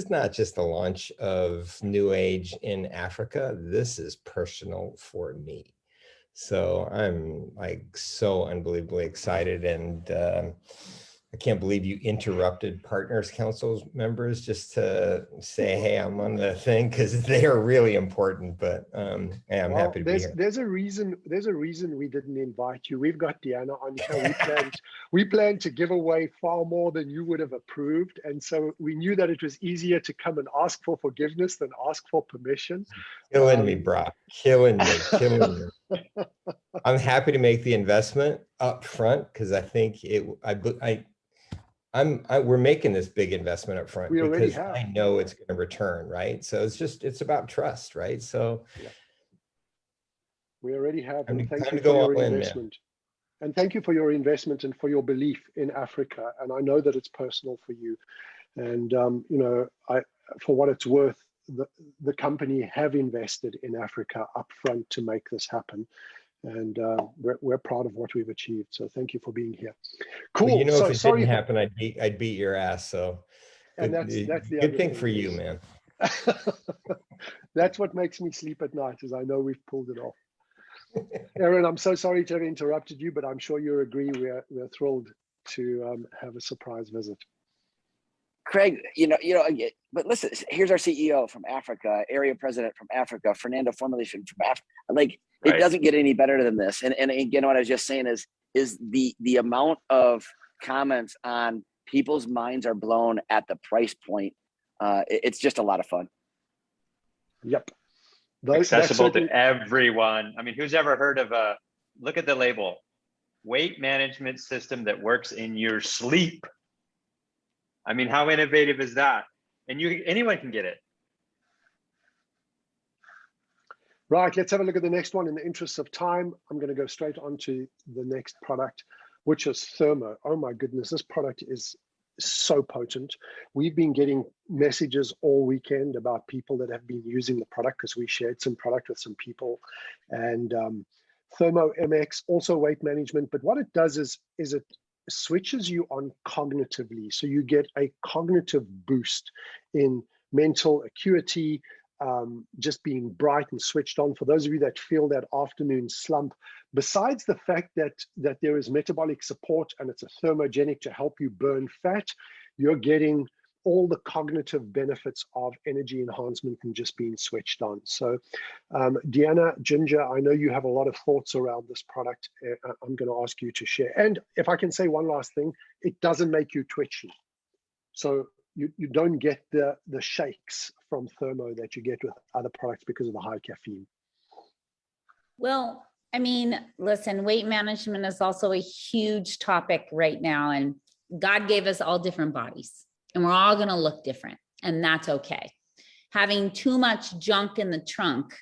not just the launch of NewAge in Africa. This is personal for me. So I'm like so unbelievably excited, and I can't believe you interrupted Partners Council members just to say, hey, I'm on the thing, because they are really important, but hey, I'm happy to be here. There's a reason we didn't invite you. We've got Deanna on here. We planned to give away far more than you would have approved. And so we knew that it was easier to come and ask for forgiveness than ask for permission. Killing me, Brock. Killing me. I'm happy to make the investment up front, because I think we're making this big investment up front because I know it's going to return, right? So it's about trust, right? So yeah. We already have, and time thank you to go for your all in, investment. And thank you for your investment and for your belief in Africa. And I know that it's personal for you. And you know, for what it's worth, the company have invested in Africa upfront to make this happen. And we're proud of what we've achieved. So thank you for being here. Cool. Well, you know, so if it sorry didn't happen, I'd beat your ass. So and that's the good thing for you, man. That's what makes me sleep at night, is I know we've pulled it off. Aaron, I'm so sorry to have interrupted you, but I'm sure you agree we're thrilled to have a surprise visit. Craig, but listen, here's our CEO from Africa, area president from Africa, Fernando Formulation from Africa. Like, it doesn't get any better than this. And again, what I was just saying is the amount of comments on people's minds are blown at the price point. It's just a lot of fun. Yep. Accessible to everyone. I mean, who's ever heard of look at the label, weight management system that works in your sleep. I mean, how innovative is that? And anyone can get it. Right, let's have a look at the next one. In the interest of time, I'm going to go straight on to the next product, which is Thermo. Oh my goodness, this product is so potent. We've been getting messages all weekend about people that have been using the product, because we shared some product with some people. And Thermo MX, also weight management. But what it does is it switches you on cognitively. So you get a cognitive boost in mental acuity, just being bright and switched on. For those of you that feel that afternoon slump, besides the fact that there is metabolic support and it's a thermogenic to help you burn fat, you're getting all the cognitive benefits of energy enhancement and just being switched on. So Deanna, Ginger, I know you have a lot of thoughts around this product. I'm going to ask you to share. And if I can say one last thing, it doesn't make you twitchy. So you don't get the shakes from Thermo that you get with other products because of the high caffeine. Well, I mean, listen, weight management is also a huge topic right now, and God gave us all different bodies, and we're all going to look different, and that's okay. Having too much junk in the trunk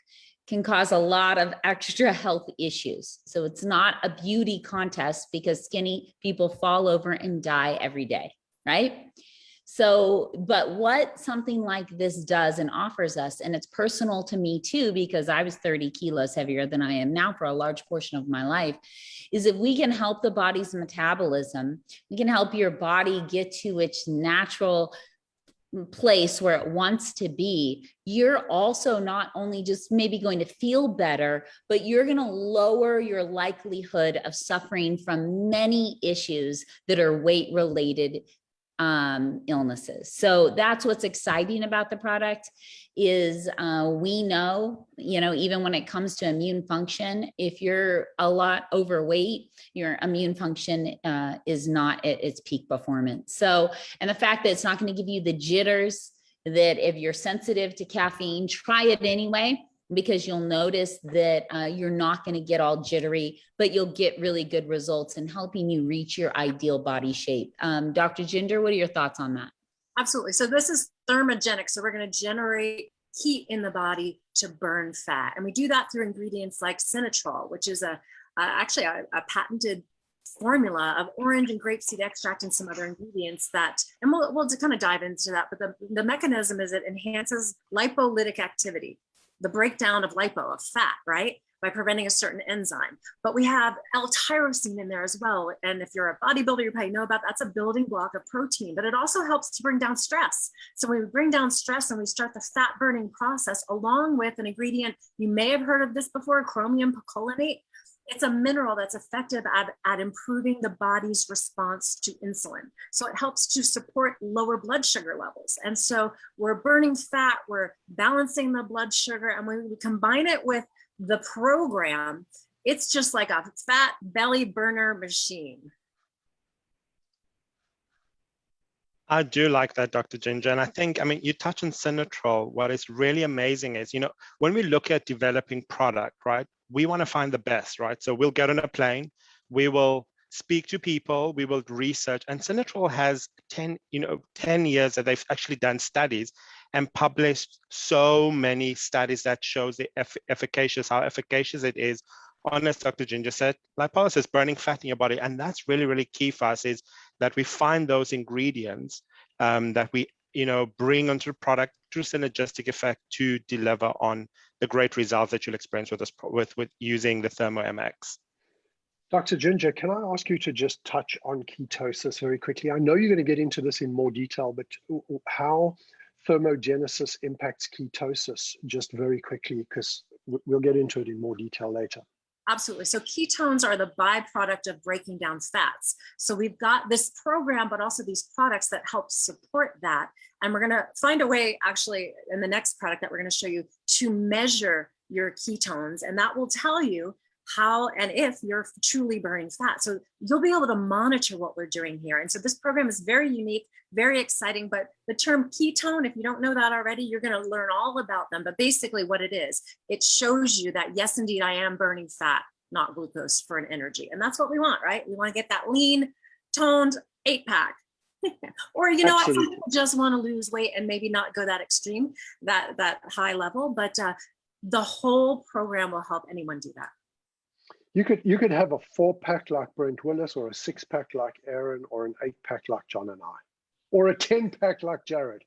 can cause a lot of extra health issues. So it's not a beauty contest, because skinny people fall over and die every day, right? So, but what something like this does and offers us, and it's personal to me too, because I was 30 kilos heavier than I am now for a large portion of my life, is if we can help the body's metabolism, we can help your body get to its natural place where it wants to be. You're also not only just maybe going to feel better, but you're going to lower your likelihood of suffering from many issues that are weight related illnesses. So that's what's exciting about the product is we know, even when it comes to immune function, if you're a lot overweight, your immune function is not at its peak performance. So, and the fact that it's not going to give you the jitters, that if you're sensitive to caffeine, try it anyway, because you'll notice that you're not going to get all jittery, but you'll get really good results in helping you reach your ideal body shape. Dr. Ginger, what are your thoughts on that? Absolutely. So this is thermogenic. So we're going to generate heat in the body to burn fat. And we do that through ingredients like Sinatrol, which is actually a patented formula of orange and grapeseed extract and some other ingredients that, and we'll kind of dive into that, but the mechanism is it enhances lipolytic activity, the breakdown of lipo, of fat, right? By preventing a certain enzyme. But we have L-tyrosine in there as well. And if you're a bodybuilder, you probably know about that's a building block of protein, but it also helps to bring down stress. So when we bring down stress and we start the fat burning process, along with an ingredient, you may have heard of this before, chromium picolinate. It's a mineral that's effective at improving the body's response to insulin. So it helps to support lower blood sugar levels. And so we're burning fat, we're balancing the blood sugar, and when we combine it with the program, it's just like a fat belly burner machine. I do like that, Dr. Ginger. And I think, I mean, you touch on Synatrol. What is really amazing is, you know, when we look at developing product, right, we want to find the best, right? So we'll get on a plane, we will speak to people, we will research, and Synatrol has 10 years that they've actually done studies and published so many studies that shows the how efficacious it is on, as Dr. Ginger said, lipolysis, burning fat in your body. And that's really, really key for us, is that we find those ingredients that we, bring onto the product through synergistic effect to deliver on the great results that you'll experience with this, with using the Thermo MX. Dr. Ginger, can I ask you to just touch on ketosis very quickly? I know you're going to get into this in more detail, but how thermogenesis impacts ketosis, just very quickly, because we'll get into it in more detail later. Absolutely. So ketones are the byproduct of breaking down fats. So we've got this program, but also these products that help support that. And we're going to find a way, actually, in the next product that we're going to show you, to measure your ketones. And that will tell you how and if you're truly burning fat. So you'll be able to monitor what we're doing here. And so this program is very unique, very exciting, but the term ketone, if you don't know that already, you're going to learn all about them. But basically what it is, it shows you that, yes, indeed, I am burning fat, not glucose, for an energy. And that's what we want, right? We want to get that lean, toned 8-pack. Or, some people just want to lose weight and maybe not go that extreme, that high level, but the whole program will help anyone do that. You could have a 4-pack like Brent Willis, or a 6-pack like Aaron, or an 8-pack like John and I, or a 10-pack like Jared.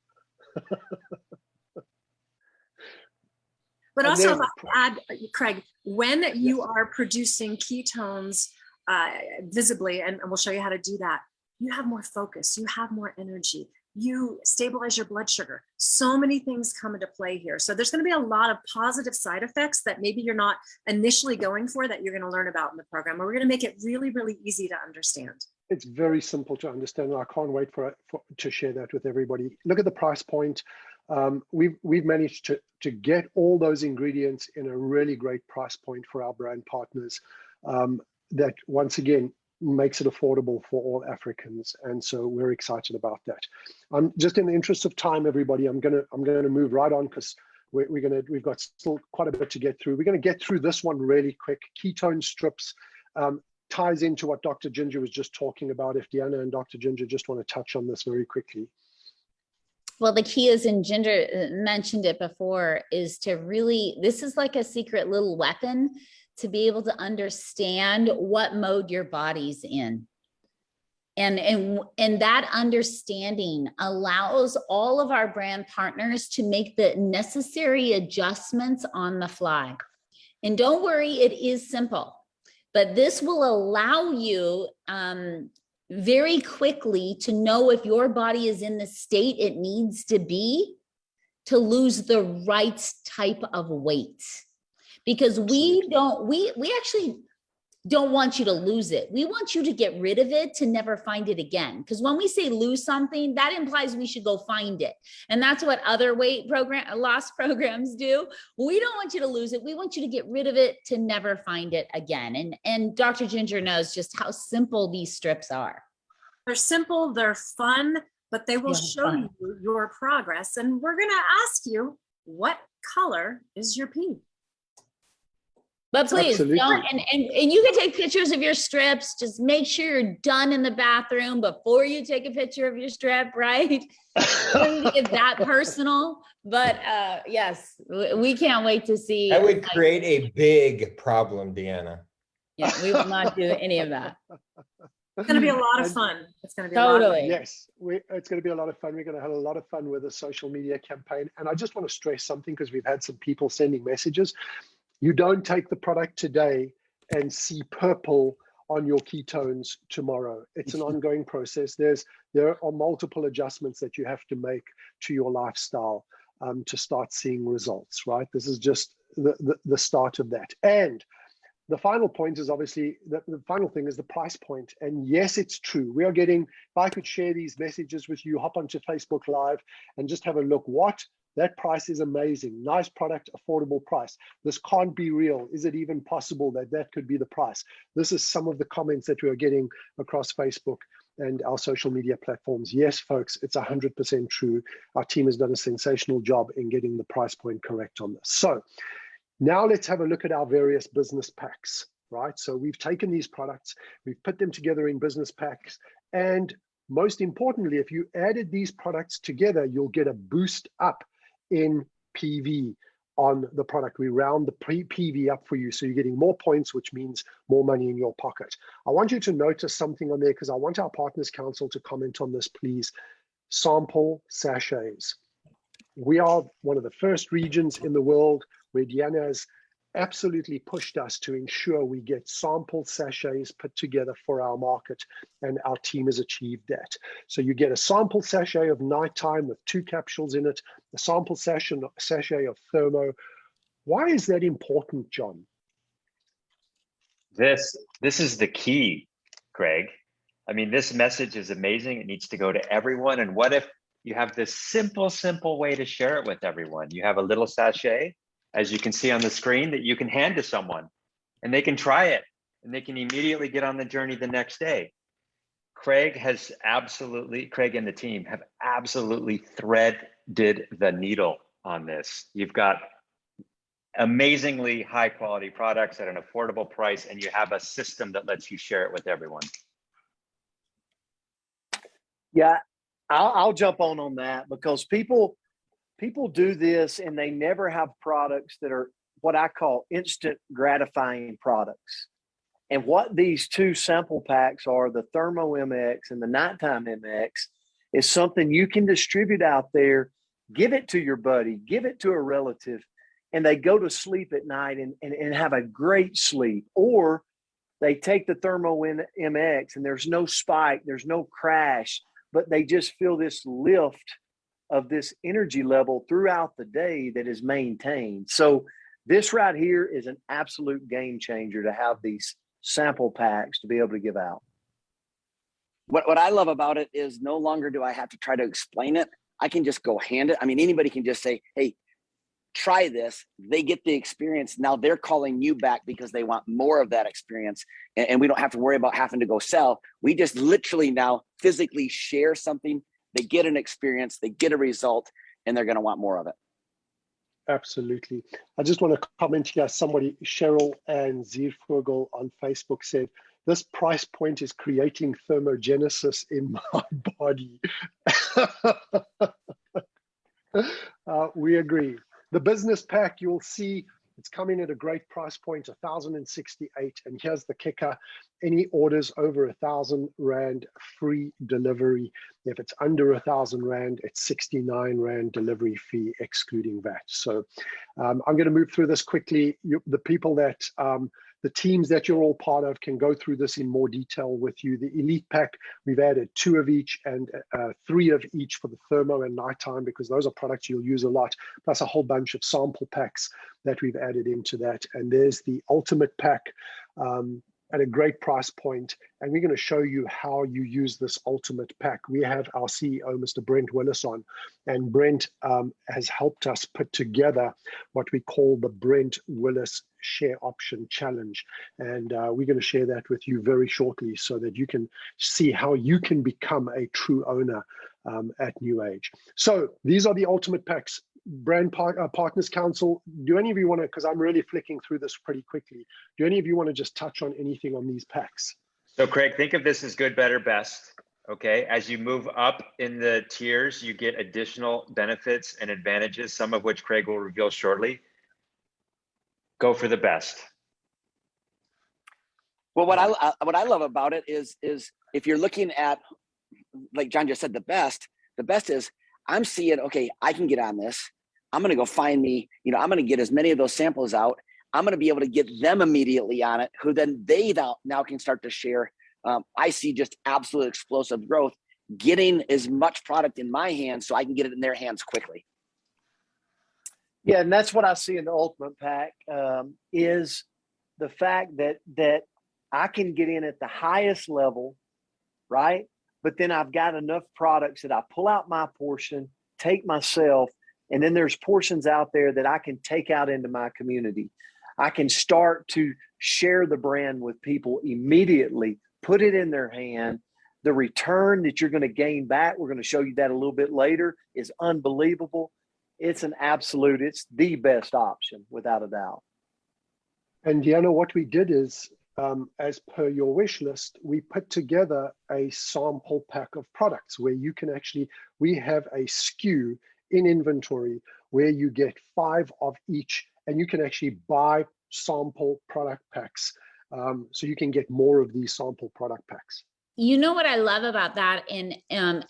But and also, if I add, Craig, when you are producing ketones visibly, and we'll show you how to do that, you have more focus, you have more energy, you stabilize your blood sugar. So many things come into play here. So there's going to be a lot of positive side effects that maybe you're not initially going for, that you're going to learn about in the program. And we're going to make it really, really easy to understand. It's very simple to understand. And I can't wait to share that with everybody. Look at the price point. We've managed to get all those ingredients in a really great price point for our brand partners. That, once again, makes it affordable for all Africans, and so we're excited about that. Just in the interest of time, everybody, I'm gonna move right on, because we've got still quite a bit to get through. We're gonna get through this one really quick. Ketone strips ties into what Dr. Ginger was just talking about. If Deanna and Dr. Ginger just want to touch on this very quickly. Well, the key is, and Ginger mentioned it before, is to really, this is like a secret little weapon to be able to understand what mode your body's in. And that understanding allows all of our brand partners to make the necessary adjustments on the fly. And don't worry, it is simple, but this will allow you very quickly to know if your body is in the state it needs to be to lose the right type of weight. Because we actually don't want you to lose it. We want you to get rid of it to never find it again. Because when we say lose something, that implies we should go find it. And that's what other weight loss programs do. We don't want you to lose it. We want you to get rid of it to never find it again. And Dr. Ginger knows just how simple these strips are. They're simple, they're fun, but they will show you your progress. And we're going to ask you, what color is your pee? But please don't, and you can take pictures of your strips. Just make sure you're done in the bathroom before you take a picture of your strip, right? Don't get that personal, but yes, we can't wait to see. That would create a big problem, Deanna. Yeah, we will not do any of that. It's going to be a lot of fun. It's going to be totally. Yes, it's going to be a lot of fun. We're going to have a lot of fun with the social media campaign. And I just want to stress something, because we've had some people sending messages. You don't take the product today and see purple on your ketones tomorrow. It's an ongoing process. There are multiple adjustments that you have to make to your lifestyle to start seeing results, right? This is just the start of that. And the final point is obviously the final thing is the price point. And yes, it's true. We are getting, if I could share these messages with you, hop onto Facebook Live and just have a look. That price is amazing. Nice product, affordable price. This can't be real. Is it even possible that that could be the price? This is some of the comments that we are getting across Facebook and our social media platforms. Yes, folks, it's 100% true. Our team has done a sensational job in getting the price point correct on this. So now let's have a look at our various business packs, right? So we've taken these products, we've put them together in business packs, and most importantly, if you added these products together, you'll get a boost up in PV on the product. We round the PV up for you, so you're getting more points, which means more money in your pocket. I want you to notice something on there because I want our Partners Council to comment on this, please. Sample sachets. We are one of the first regions in the world where Deanna has absolutely pushed us to ensure we get sample sachets put together for our market, and our team has achieved that. So you get a sample sachet of nighttime with 2 capsules in it, a sample sachet of thermo. Why is that important, John? This is the key, Craig. I mean, this message is amazing. It needs to go to everyone. And what if you have this simple way to share it with everyone? You have a little sachet, as you can see on the screen, that you can hand to someone and they can try it and they can immediately get on the journey the next day. Craig and the team have absolutely threaded the needle on this. You've got amazingly high quality products at an affordable price, and you have a system that lets you share it with everyone. Yeah, I'll jump on that because people do this and they never have products that are what I call instant gratifying products. And what these 2 sample packs are, the Thermo MX and the Nighttime MX, is something you can distribute out there, give it to your buddy, give it to a relative, and they go to sleep at night and have a great sleep. Or they take the Thermo MX and there's no spike, there's no crash, but they just feel this lift of this energy level throughout the day that is maintained. So this right here is an absolute game changer to have these sample packs to be able to give out. What I love about it is no longer do I have to try to explain it. I can just go hand it. I mean, anybody can just say, hey, try this. They get the experience. Now they're calling you back because they want more of that experience. And we don't have to worry about having to go sell. We just literally now physically share something. They get an experience, they get a result, and they're going to want more of it. Absolutely. I just want to comment here. Somebody, Cheryl and Ziervogel on Facebook said, this price point is creating thermogenesis in my body. We agree. The business pack, you'll see it's coming at a great price point, 1,068. And here's the kicker. Any orders over 1,000 Rand, free delivery. If it's under 1,000 Rand, it's 69 Rand delivery fee, excluding VAT. So I'm going to move through this quickly. The people that, the teams that you're all part of can go through this in more detail with you. The Elite Pack, we've added 2 of each and 3 of each for the Thermo and Nighttime, because those are products you'll use a lot, plus a whole bunch of sample packs that we've added into that. And there's the Ultimate Pack at a great price point, and we're going to show you how you use this Ultimate Pack. We have our CEO, Mr. Brent Willis, on, and Brent has helped us put together what we call the Brent Willis Share Option Challenge, and we're going to share that with you very shortly so that you can see how you can become a true owner at NewAge. So these are the Ultimate Packs. Partners Council, do any of you want to, because I'm really flicking through this pretty quickly, do any of you want to just touch on anything on these packs? So Craig, think of this as good, better, best. Okay, as you move up in the tiers, you get additional benefits and advantages, some of which Craig will reveal shortly. Go for the best. Well, what I love about it is if you're looking at, like John just said, the best is I'm seeing, okay, I can get on this. I'm going to go find me, I'm going to get as many of those samples out. I'm going to be able to get them immediately on it, who then they now can start to share. I see just absolute explosive growth, getting as much product in my hands so I can get it in their hands quickly. Yeah, and that's what I see in the Ultimate Pack is the fact that I can get in at the highest level, right? But then I've got enough products that I pull out my portion, take myself, and then there's portions out there that I can take out into my community. I can start to share the brand with people immediately, put it in their hand. The return that you're going to gain back, we're going to show you that a little bit later, is unbelievable. It's the best option without a doubt. And Deanna, what we did is, as per your wish list, we put together a sample pack of products where you can actually, we have a SKU in inventory where you get 5 of each, and you can actually buy sample product packs. So you can get more of these sample product packs. You know what I love about that? And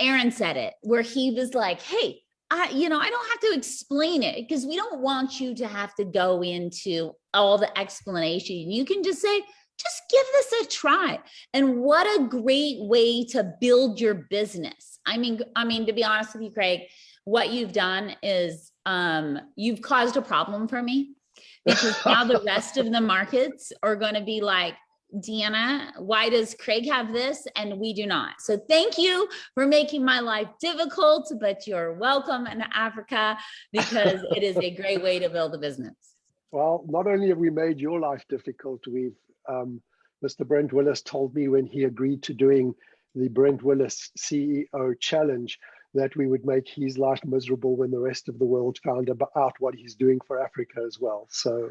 Aaron said it, where he was like, hey, I don't have to explain it, because we don't want you to have to go into all the explanation. You can just say, just give this a try. And what a great way to build your business. I mean, to be honest with you, Craig, what you've done is you've caused a problem for me, because now the rest of the markets are going to be like, Deanna, why does Craig have this and we do not? So thank you for making my life difficult, but you're welcome in Africa, because it is a great way to build a business. Well, not only have we made your life difficult, we've Mr. Brent Willis told me when he agreed to doing the Brent Willis CEO challenge that we would make his life miserable when the rest of the world found out what he's doing for Africa as well. So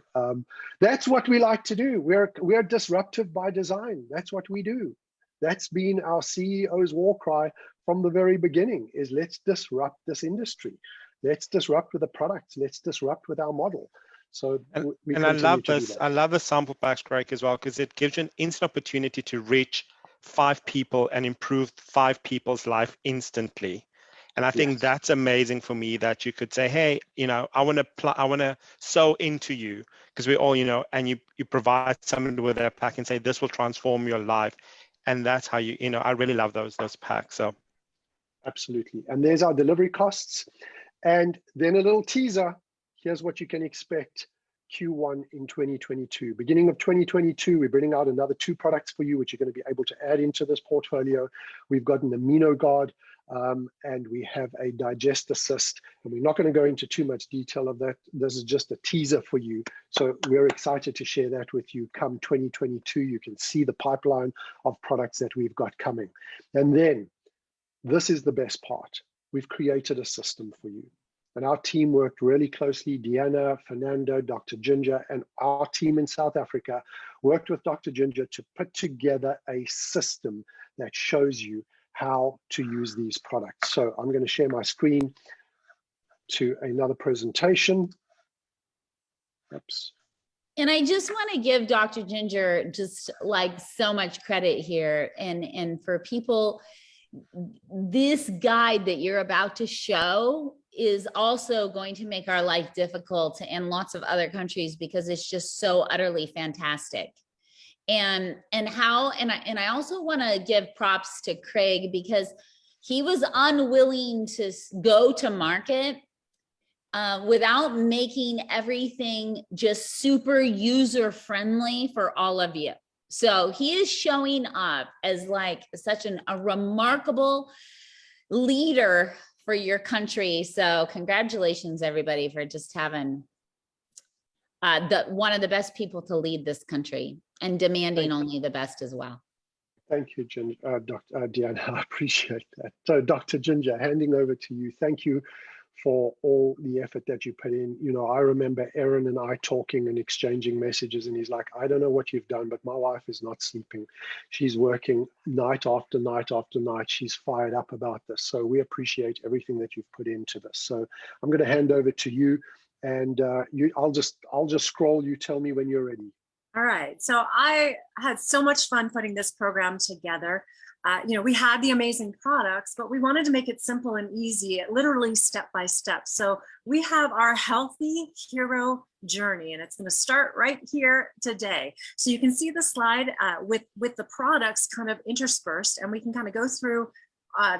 that's what we like to do. We're disruptive by design. That's what we do. That's been our CEO's war cry from the very beginning, is let's disrupt this industry. Let's disrupt with the products. Let's disrupt with our model. So and I love this. I love the sample packs, Craig, as well, because it gives you an instant opportunity to reach 5 people and improve 5 people's life instantly. And I think that's amazing for me, that you could say, hey, I want to sow into you, because we all, and you provide someone with a pack and say, this will transform your life. And that's how I really love those packs. So absolutely. And there's our delivery costs. And then a little teaser. Here's what you can expect Q1 in 2022. Beginning of 2022, we're bringing out another 2 products for you, which you're going to be able to add into this portfolio. We've got an Amino Guard, and we have a Digest Assist. And we're not going to go into too much detail of that. This is just a teaser for you. So we're excited to share that with you come 2022. You can see the pipeline of products that we've got coming. And then this is the best part. We've created a system for you. And our team worked really closely. Deanna, Fernando, Dr. Ginger, and our team in South Africa worked with Dr. Ginger to put together a system that shows you how to use these products. So I'm going to share my screen to another presentation. Oops. And I just want to give Dr. Ginger just like so much credit here. And for people, this guide that you're about to show is also going to make our life difficult in lots of other countries, because it's just so utterly fantastic. And I also want to give props to Craig, because he was unwilling to go to market without making everything just super user friendly for all of you. So he is showing up as like such a remarkable leader for your country. So congratulations, everybody, for just having one of the best people to lead this country, and demanding only the best as well. Thank you, Dr. Deanna. I appreciate that. So Dr. Ginger, handing over to you. Thank you for all the effort that you put in. I remember Aaron and I talking and exchanging messages, and he's like, I don't know what you've done, but my wife is not sleeping. She's working night after night after night. She's fired up about this. So we appreciate everything that you've put into this. So I'm going to hand over to you, and I'll just scroll. You tell me when you're ready. All right. So I had so much fun putting this program together. We had the amazing products, but we wanted to make it simple and easy, literally step by step. So we have our healthy hero journey, and it's going to start right here today. So you can see the slide with the products kind of interspersed, and we can kind of go through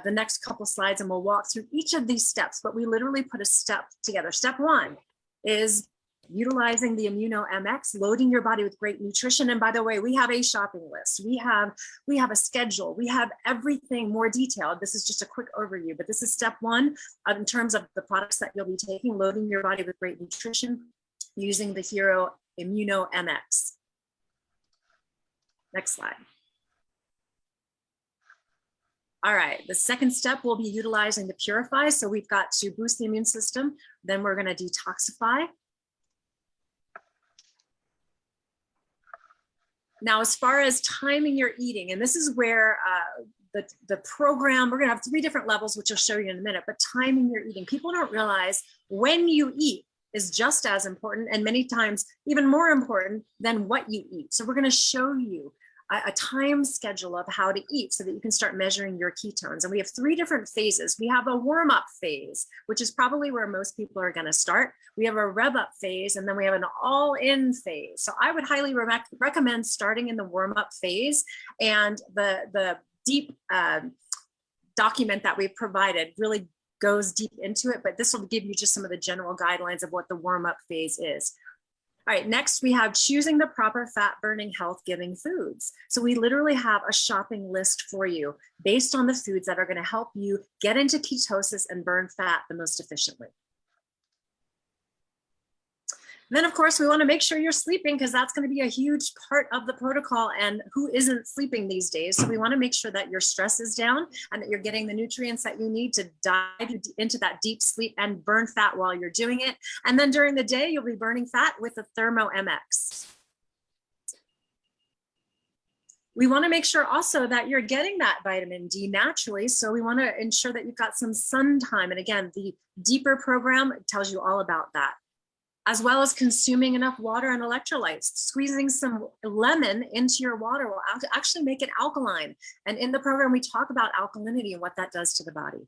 the next couple slides, and we'll walk through each of these steps, but we literally put a step together. Step 1 is utilizing the Immuno MX, loading your body with great nutrition. And by the way, we have a shopping list. We have a schedule. We have everything more detailed. This is just a quick overview, but this is step one in terms of the products that you'll be taking, loading your body with great nutrition using the Hero Immuno MX. Next slide. All right, the second step will be utilizing the Purify. So we've got to boost the immune system. Then we're going to detoxify. Now, as far as timing your eating, and this is where the program, we're going to have 3 different levels, which I'll show you in a minute, but timing your eating. People don't realize when you eat is just as important, and many times even more important than what you eat. So we're going to show you a time schedule of how to eat so that you can start measuring your ketones. And we have 3 different phases. We have a warm-up phase, which is probably where most people are going to start. We have a rev-up phase, and then we have an all-in phase. So I would highly recommend starting in the warm-up phase, and the deep document that we've provided really goes deep into it, but this will give you just some of the general guidelines of what the warm-up phase is. All right, next we have choosing the proper fat-burning, health-giving foods. So we literally have a shopping list for you based on the foods that are going to help you get into ketosis and burn fat the most efficiently. Then, of course, we want to make sure you're sleeping, because that's going to be a huge part of the protocol, and who isn't sleeping these days? So we want to make sure that your stress is down and that you're getting the nutrients that you need to dive into that deep sleep and burn fat while you're doing it. And then during the day, you'll be burning fat with the Thermo MX. We want to make sure also that you're getting that vitamin D naturally. So we want to ensure that you've got some sun time. And again, the deeper program tells you all about that, as well as consuming enough water and electrolytes. Squeezing some lemon into your water will actually make it alkaline. And in the program, we talk about alkalinity and what that does to the body.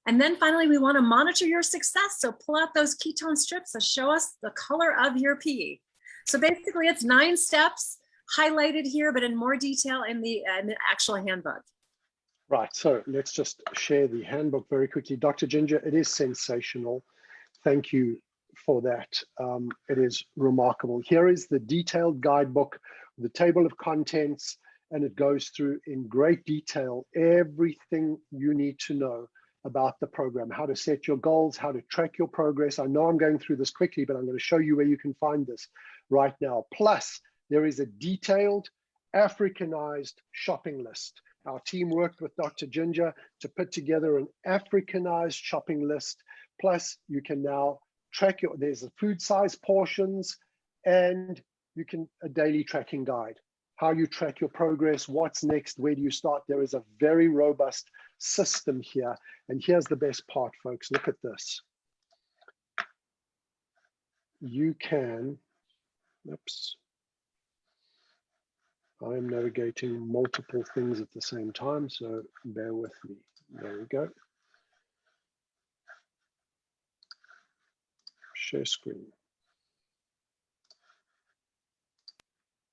And then finally, we want to monitor your success. So pull out those ketone strips to show us the color of your pee. So basically, it's 9 steps highlighted here, but in more detail in the actual handbook. Right, so let's just share the handbook very quickly. Dr. Ginger, it is sensational. Thank you for that. It is remarkable. Here is the detailed guidebook, the table of contents, and it goes through in great detail everything you need to know about the program, how to set your goals, how to track your progress. I know I'm going through this quickly, but I'm going to show you where you can find this right now. Plus, there is a detailed Africanized shopping list. Our team worked with Dr. Ginger to put together an Africanized shopping list. Plus, you can now track there's a food size portions, and you can a daily tracking guide, how you track your progress, what's next, where do you start. There is a very robust system here. And here's the best part, folks. Look at this. You can, oops. I am navigating multiple things at the same time, so bear with me. There we go. Share screen.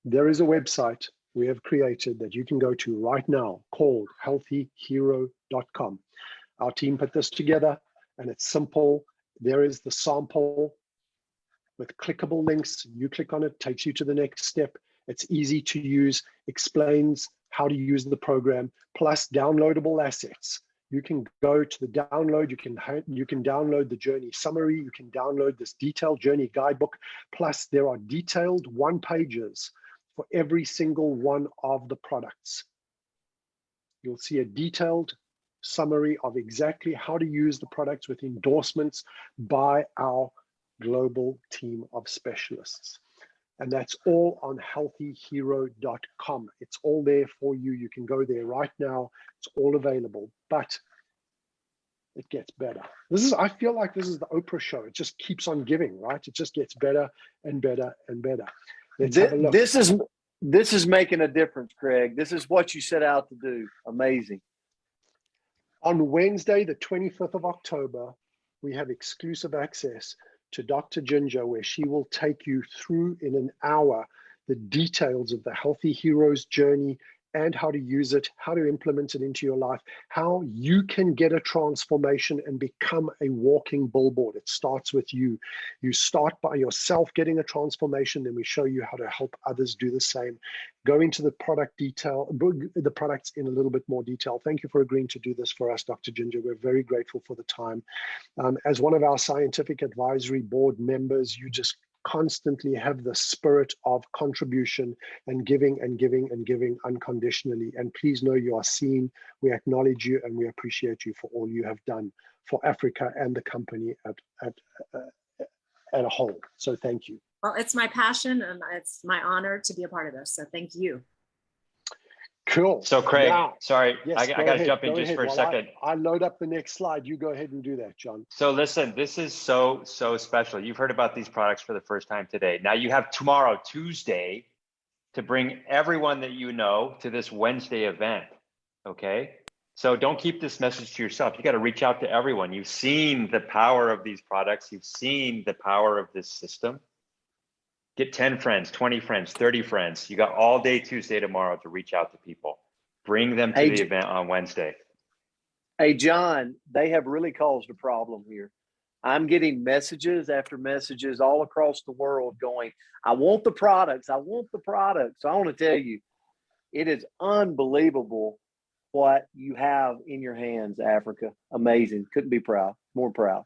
There is a website we have created that you can go to right now called healthyhero.com. Our team put this together, and it's simple. There is the sample with clickable links. You click on it, takes you to the next step. It's easy to use, explains how to use the program, plus downloadable assets. You can go to the download, you can download the journey summary, you can download this detailed journey guidebook, plus there are detailed 1-pagers for every single one of the products. You'll see a detailed summary of exactly how to use the products with endorsements by our global team of specialists. And that's all on healthyhero.com. It's all there for you. You can go there right now. It's all available, but it gets better. I feel like this is the Oprah show. It just keeps on giving, right? It just gets better and better and better. Let's have a look. This is making a difference, Craig. This is what you set out to do. Amazing. On Wednesday, the 25th of October, we have exclusive access to Dr. Ginger, where she will take you through in an hour the details of the Healthy Heroes journey and how to use it, how to implement it into your life, how you can get a transformation and become a walking billboard. It starts with you. You start by yourself getting a transformation, then we show you how to help others do the same. Go into the product detail, the products in a little bit more detail. Thank you for agreeing to do this for us, Dr. Ginger. We're very grateful for the time. As one of our scientific advisory board members, you just constantly have the spirit of contribution and giving and giving and giving unconditionally. And please know you are seen. We acknowledge you and we appreciate you for all you have done for Africa and the company at a whole. So thank you. Well, it's my passion and it's my honor to be a part of this. So thank you. Cool. So Craig, now, sorry, yes, I got to jump in go just ahead. for a While second. I load up the next slide. You go ahead and do that, John. So listen, this is so special. You've heard about these products for the first time today. Now you have tomorrow, Tuesday, to bring everyone that you know to this Wednesday event, okay? So don't keep this message to yourself. You got to reach out to everyone. You've seen the power of these products. You've seen the power of this system. Get 10 friends, 20 friends, 30 friends. You got all day Tuesday tomorrow to reach out to people. Bring them to the event on Wednesday. Hey, John, they have really caused a problem here. I'm getting messages after messages all across the world going, I want the products. I want the products. I want to tell you, it is unbelievable what you have in your hands, Africa. Amazing. Couldn't be more proud.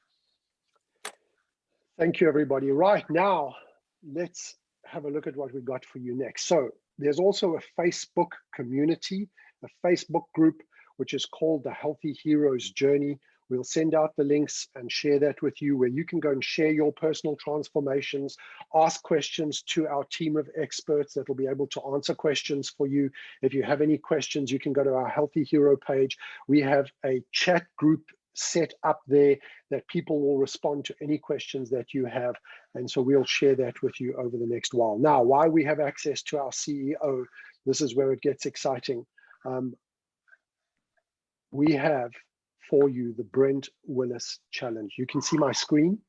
Thank you, everybody. Right now, let's have a look at what we've got for you next. So there's also a Facebook community, a Facebook group, which is called the Healthy Heroes Journey. We'll send out the links and share that with you, where you can go and share your personal transformations, ask questions to our team of experts that will be able to answer questions for you. If you have any questions, you can go to our Healthy Hero page. We have a chat group set up there that people will respond to any questions that you have. And so we'll share that with you over the next while. Now, why we have access to our CEO, this is where it gets exciting. We have for you the Brent Willis Challenge. You can see my screen.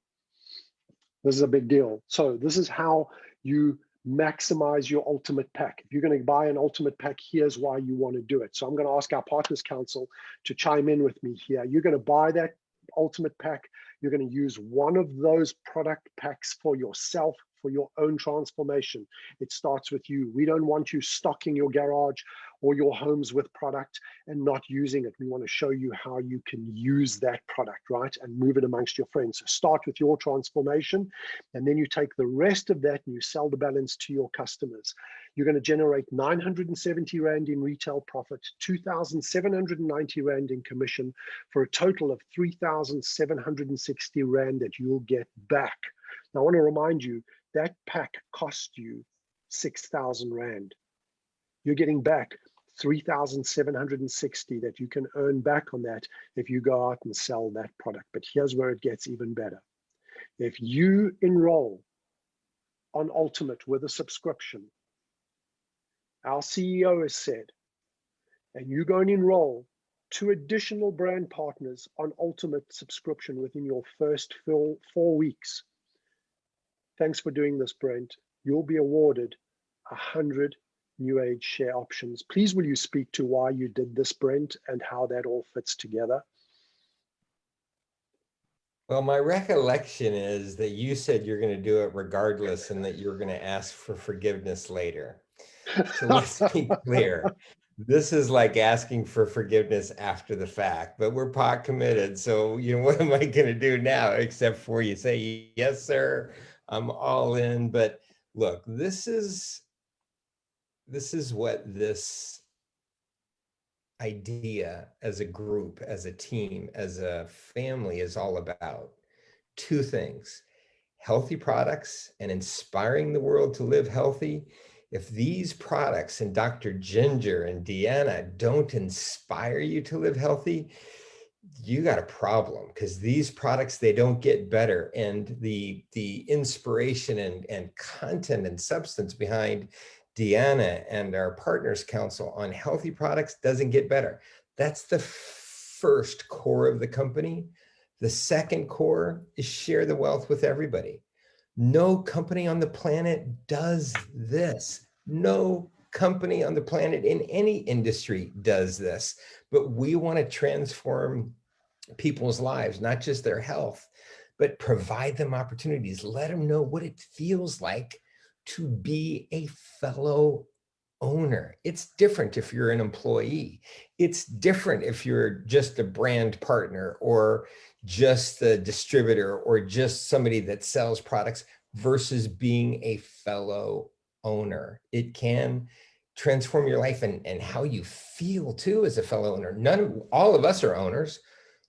This is a big deal. So this is how you maximize your ultimate pack. If you're going to buy an ultimate pack, here's why you want to do it. So I'm going to ask our Partners Council to chime in with me here. You're going to buy that ultimate pack. You're going to use one of those product packs for yourself, for your own transformation. It starts with you. We don't want you stocking your garage or your homes with product and not using it. We want to show you how you can use that product, right? And move it amongst your friends. So start with your transformation, and then you take the rest of that and you sell the balance to your customers. You're going to generate 970 Rand in retail profit, 2,790 Rand in commission, for a total of 3,760 Rand that you'll get back. Now, I want to remind you, that pack cost you 6,000 Rand. You're getting back 3,760 that you can earn back on that if you go out and sell that product. But here's where it gets even better. If you enroll on Ultimate with a subscription, our CEO has said, and you go and enroll 2 additional brand partners on Ultimate subscription within your first 4 weeks. Thanks for doing this, Brent. You'll be awarded 100 NewAge share options. Please, will you speak to why you did this, Brent, and how that all fits together? Well, my recollection is that you said you're going to do it regardless and that you're going to ask for forgiveness later. So let's be clear. This is like asking for forgiveness after the fact, but we're pot committed. So, what am I going to do now except for you say, yes, sir, I'm all in. But look, this is what this idea as a group, as a team, as a family is all about. 2 things: healthy products and inspiring the world to live healthy. If these products and Dr. Ginger and Deanna don't inspire you to live healthy, you got a problem, because these products, they don't get better. And the inspiration and content and substance behind Deanna and our Partners Council on healthy products doesn't get better. That's the first core of the company. The second core is share the wealth with everybody. No company on the planet does this. No company on the planet in any industry does this, but we want to transform people's lives, not just their health, but provide them opportunities. Let them know what it feels like to be a fellow owner. It's different if you're an employee. It's different if you're just a brand partner or just a distributor or just somebody that sells products versus being a fellow owner. It can transform your life and how you feel too as a fellow owner. All of us are owners.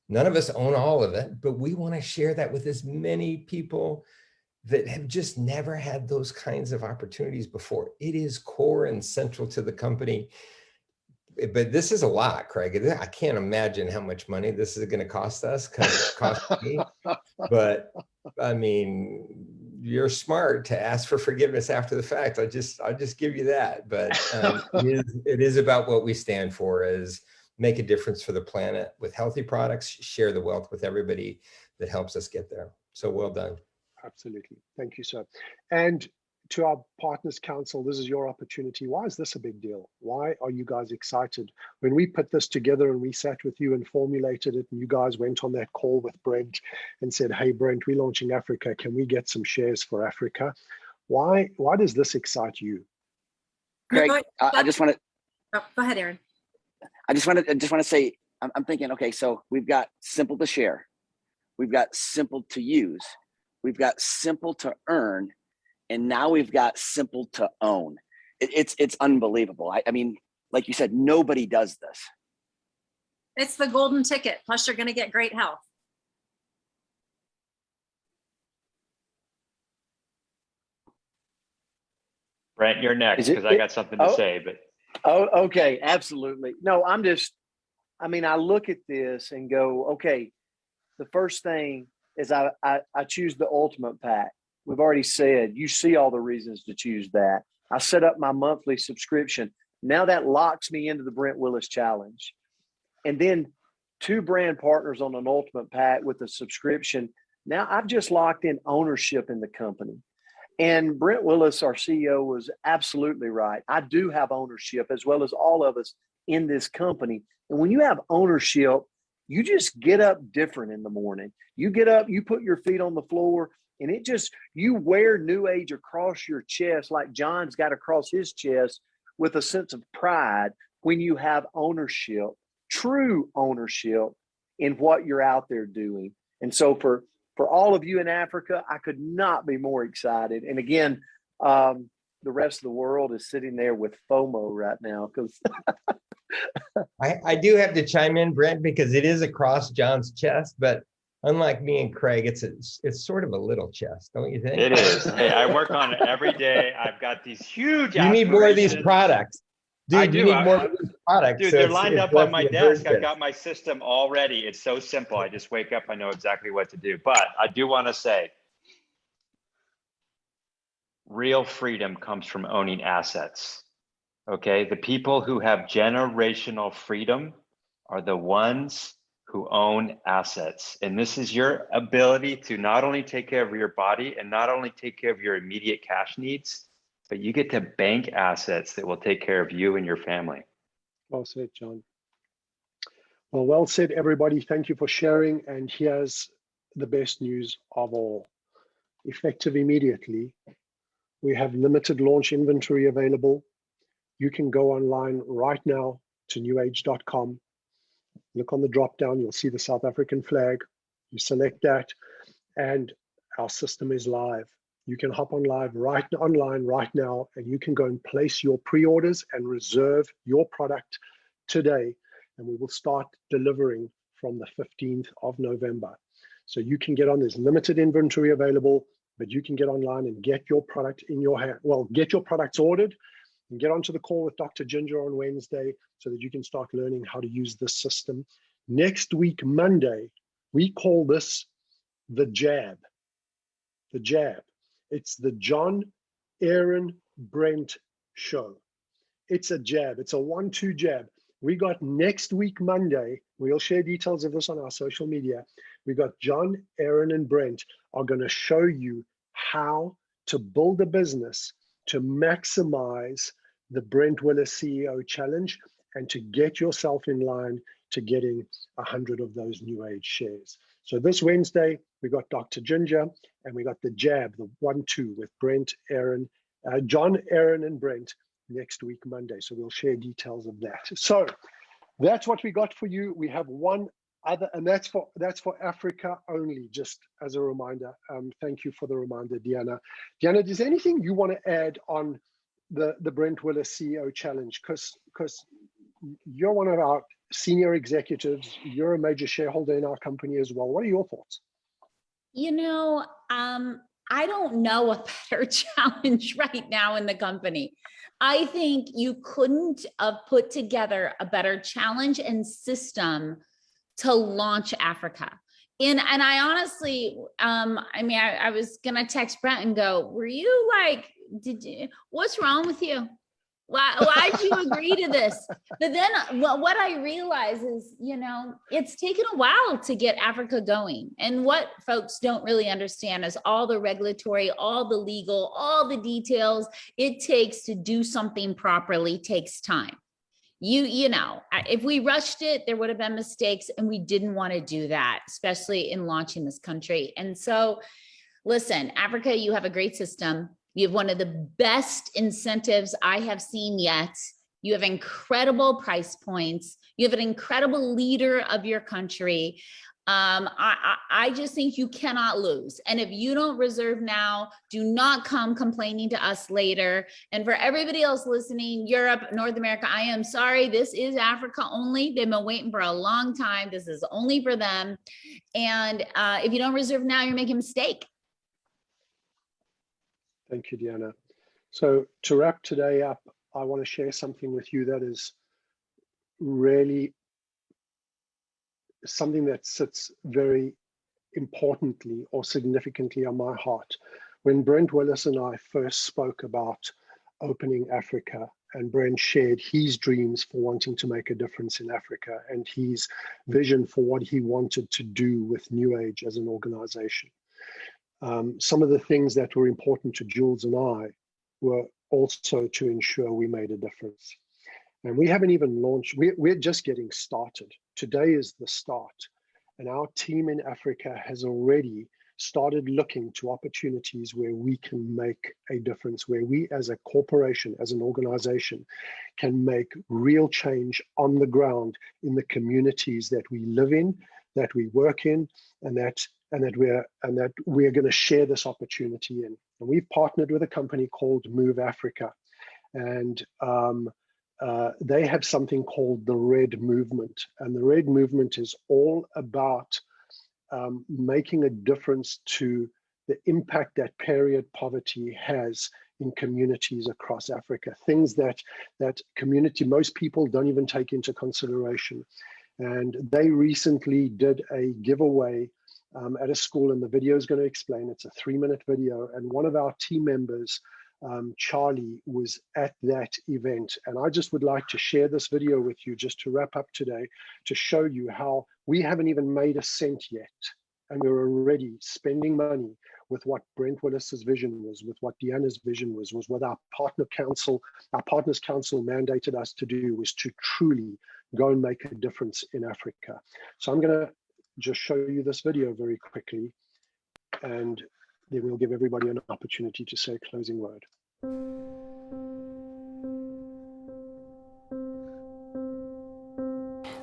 None of us own all of it, but we want to share that with as many people that have just never had those kinds of opportunities before. It is core and central to the company. But this is a lot, Craig. I can't imagine how much money this is going to cost us, because it cost me. But I mean, you're smart to ask for forgiveness after the fact. I'll just give you that. But it is about what we stand for, is make a difference for the planet with healthy products, share the wealth with everybody that helps us get there. So well done. Absolutely. Thank you, sir. And to our Partners Council, this is your opportunity. Why is this a big deal? Why are you guys excited? When we put this together and we sat with you and formulated it, and you guys went on that call with Brent and said, hey, Brent, we're launching Africa. Can we get some shares for Africa? Why does this excite you? Craig, I just want to. Oh, go ahead, Aaron. I just want to say, I'm thinking, okay, so we've got simple to share. We've got simple to use. We've got simple to earn. And now we've got simple to own. It's unbelievable. I mean, like you said, nobody does this. It's the golden ticket. Plus, you're going to get great health. Brent, you're next, because I got something to say. But okay, absolutely. No, I mean, I look at this and go, okay, the first thing is I choose the ultimate pack. We've already said, you see all the reasons to choose that. I set up my monthly subscription. Now that locks me into the Brent Willis Challenge. And then 2 brand partners on an ultimate pack with a subscription. Now I've just locked in ownership in the company. And Brent Willis, our CEO, was absolutely right. I do have ownership, as well as all of us in this company. And when you have ownership, you just get up different in the morning. You get up, you put your feet on the floor, and you wear NewAge across your chest, like John's got across his chest, with a sense of pride when you have ownership, true ownership in what you're out there doing. And so for all of you in Africa, I could not be more excited. And again, the rest of the world is sitting there with FOMO right now, because I do have to chime in, Brent, because it is across John's chest, but unlike me and Craig, it's sort of a little chest, don't you think? it is. Hey, I work on it every day. I've got these huge. You need more of these products. Dude, I do. You need more of these products. Dude, so they're lined up on my desk. I've got got my system all ready. It's so simple. I just wake up, I know exactly what to do. But I do want to say, real freedom comes from owning assets. Okay, the people who have generational freedom are the ones who own assets. And this is your ability to not only take care of your body and not only take care of your immediate cash needs, but you get to bank assets that will take care of you and your family. Well said, John. Well said, everybody. Thank you for sharing. And here's the best news of all. Effective immediately, we have limited launch inventory available. You can go online right now to newage.com. Look on the drop down, you'll see the South African flag. You select that, and our system is live. You can hop online right now, and you can go and place your pre-orders and reserve your product today. And we will start delivering from the 15th of November. So you can get on, there's limited inventory available, but you can get online and get your product in your hand. Well, get your products ordered and get onto the call with Dr. Ginger on Wednesday so that you can start learning how to use this system. Next week, Monday, we call this the jab. The jab. It's the John, Aaron, Brent show. It's a jab. It's a 1-2 jab. We got next week, Monday, we'll share details of this on our social media. We got John, Aaron, and Brent are going to show you how to build a business to maximize the Brent Willis CEO Challenge and to get yourself in line to getting 100 of those NewAge shares. So this Wednesday, we got Dr. Ginger and we got the jab, the 1-2 with Brent, Aaron, John, Aaron, and Brent next week, Monday. So we'll share details of that. So that's what we got for you. We have one other, and that's for Africa only, just as a reminder. Thank you for the reminder, Deanna. Deanna, is there anything you want to add on the Brent Willis CEO Challenge? Because you're one of our senior executives, you're a major shareholder in our company as well. What are your thoughts? You know, I don't know a better challenge right now in the company. I think you couldn't have put together a better challenge and system to launch Africa. And I honestly, I was gonna text Brent and go, were you like, what's wrong with you? Why'd you agree to this? But then what I realize is, you know, it's taken a while to get Africa going. And what folks don't really understand is all the regulatory, all the legal, all the details it takes to do something properly takes time. You know, if we rushed it, there would have been mistakes, and we didn't want to do that, especially in launching this country. And so, listen, Africa, you have a great system. You have one of the best incentives I have seen yet. You have incredible price points. You have an incredible leader of your country. I just think you cannot lose. And if you don't reserve now, do not come complaining to us later. And for everybody else listening, Europe, North America, I am sorry. This is Africa only. They've been waiting for a long time. This is only for them. And if you don't reserve now, you're making a mistake. Thank you, Deanna. So to wrap today up, I want to share something with you that is really something that sits very importantly or significantly on my heart. When Brent Willis and I first spoke about opening Africa, and Brent shared his dreams for wanting to make a difference in Africa and his vision for what he wanted to do with NewAge as an organization. Some of the things that were important to Jules and I were also to ensure we made a difference. And we haven't even launched, we're just getting started. Today is the start. And our team in Africa has already started looking to opportunities where we can make a difference, where we as a corporation, as an organization, can make real change on the ground in the communities that we live in, that we work in, and that we're going to share this opportunity in. And we've partnered with a company called Move Africa, and they have something called the Red Movement. And the Red Movement is all about making a difference to the impact that period poverty has in communities across Africa, things that most people don't even take into consideration. And they recently did a giveaway at a school, and the video is going to explain. It's a 3-minute video, and one of our team members, Charlie, was at that event. And I just would like to share this video with you just to wrap up today, to show you how we haven't even made a cent yet, and we're already spending money with what Brent Willis's vision was, with what Deanna's vision was what our Partners Council mandated us to do, was to truly go and make a difference in Africa. So I'm going to just show you this video very quickly, and then we'll give everybody an opportunity to say a closing word.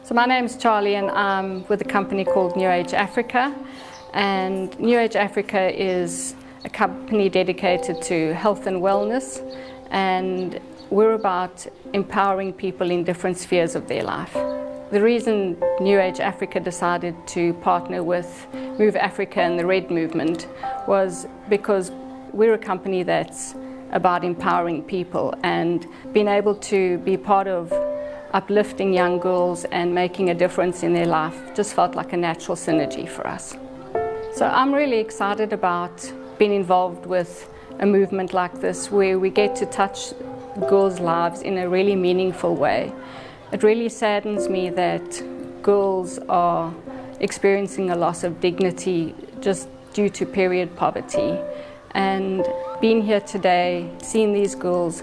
So my name's Charlie, and I'm with a company called NewAge Africa. And NewAge Africa is a company dedicated to health and wellness, and we're about empowering people in different spheres of their life. The reason NewAge Africa decided to partner with Move Africa and the Red Movement was because we're a company that's about empowering people, and being able to be part of uplifting young girls and making a difference in their life just felt like a natural synergy for us. So I'm really excited about being involved with a movement like this, where we get to touch girls' lives in a really meaningful way. It really saddens me that girls are experiencing a loss of dignity just due to period poverty. And being here today, seeing these girls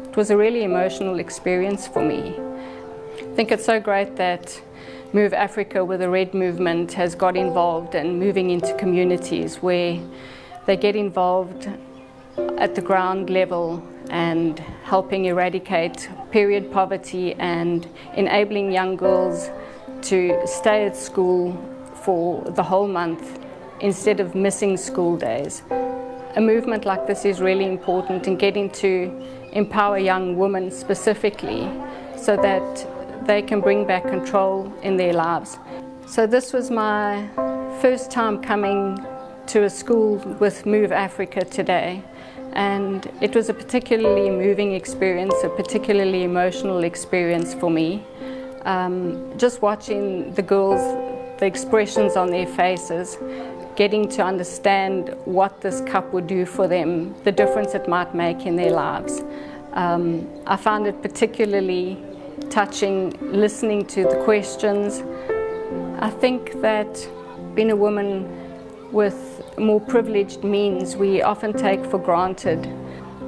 it was a really emotional experience for me. I think it's so great that Move Africa with the Red Movement has got involved and moving into communities where they get involved at the ground level and helping eradicate period poverty and enabling young girls to stay at school for the whole month instead of missing school days. A movement like this is really important in getting to empower young women specifically so that they can bring back control in their lives. So this was my first time coming to a school with Move Africa today, and it was a particularly moving experience, a particularly emotional experience for me. Just watching the girls, the expressions on their faces, getting to understand what this cup would do for them, the difference it might make in their lives. I found it particularly touching, listening to the questions. I think that being a woman with more privileged means, we often take for granted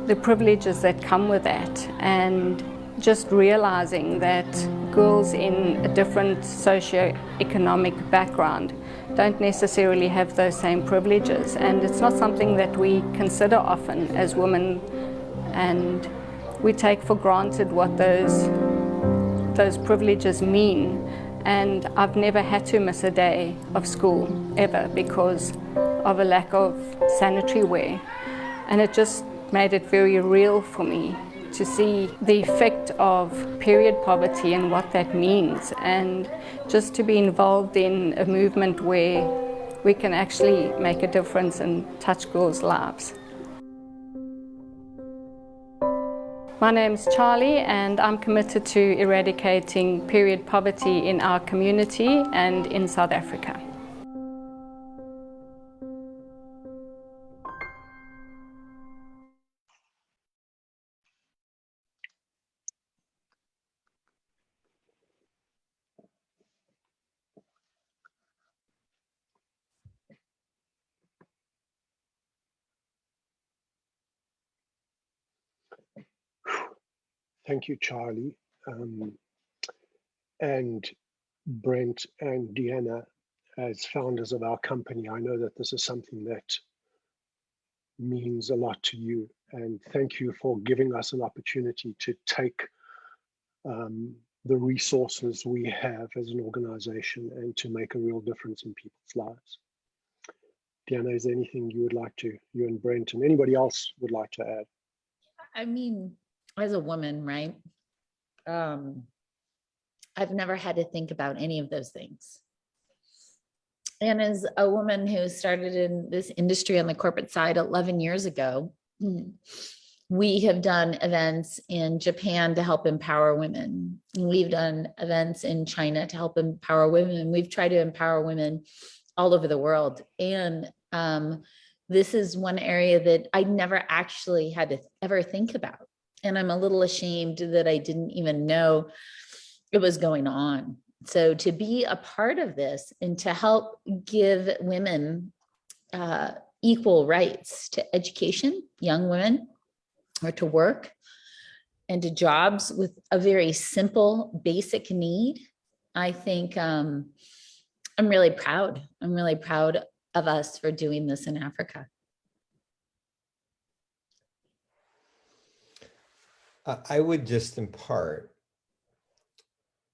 the privileges that come with that, and just realizing that girls in a different socio-economic background don't necessarily have those same privileges, and it's not something that we consider often as women, and we take for granted what those privileges mean. And I've never had to miss a day of school ever because of a lack of sanitary wear, and it just made it very real for me to see the effect of period poverty and what that means, and just to be involved in a movement where we can actually make a difference and touch girls' lives. My name's Charlie, and I'm committed to eradicating period poverty in our community and in South Africa. Thank you, Charlie. And Brent and Deanna, as founders of our company, I know that this is something that means a lot to you. And thank you for giving us an opportunity to take the resources we have as an organization and to make a real difference in people's lives. Deanna, is there anything you would like to, you and Brent and anybody else would like to add? I mean, as a woman, right? I've never had to think about any of those things. And as a woman who started in this industry on the corporate side 11 years ago, we have done events in Japan to help empower women. We've done events in China to help empower women. We've tried to empower women all over the world. And this is one area that I never actually had to ever think about. And I'm a little ashamed that I didn't even know it was going on. So to be a part of this and to help give women equal rights to education, young women, or to work and to jobs with a very simple, basic need, I think I'm really proud. I'm really proud of us for doing this in Africa. I would just impart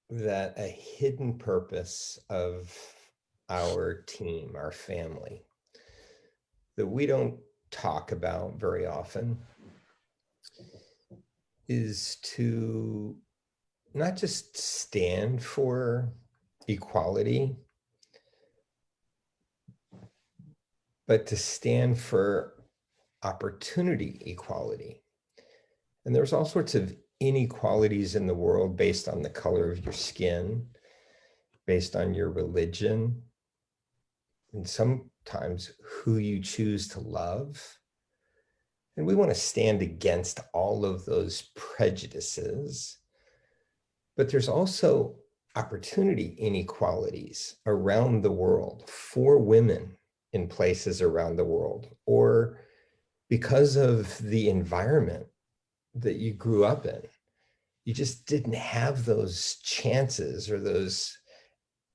that a hidden purpose of our team, our family, that we don't talk about very often is to not just stand for equality, but to stand for opportunity equality. And there's all sorts of inequalities in the world based on the color of your skin, based on your religion, and sometimes who you choose to love. And we want to stand against all of those prejudices. But there's also opportunity inequalities around the world for women in places around the world, or because of the environment that you grew up in. You just didn't have those chances or those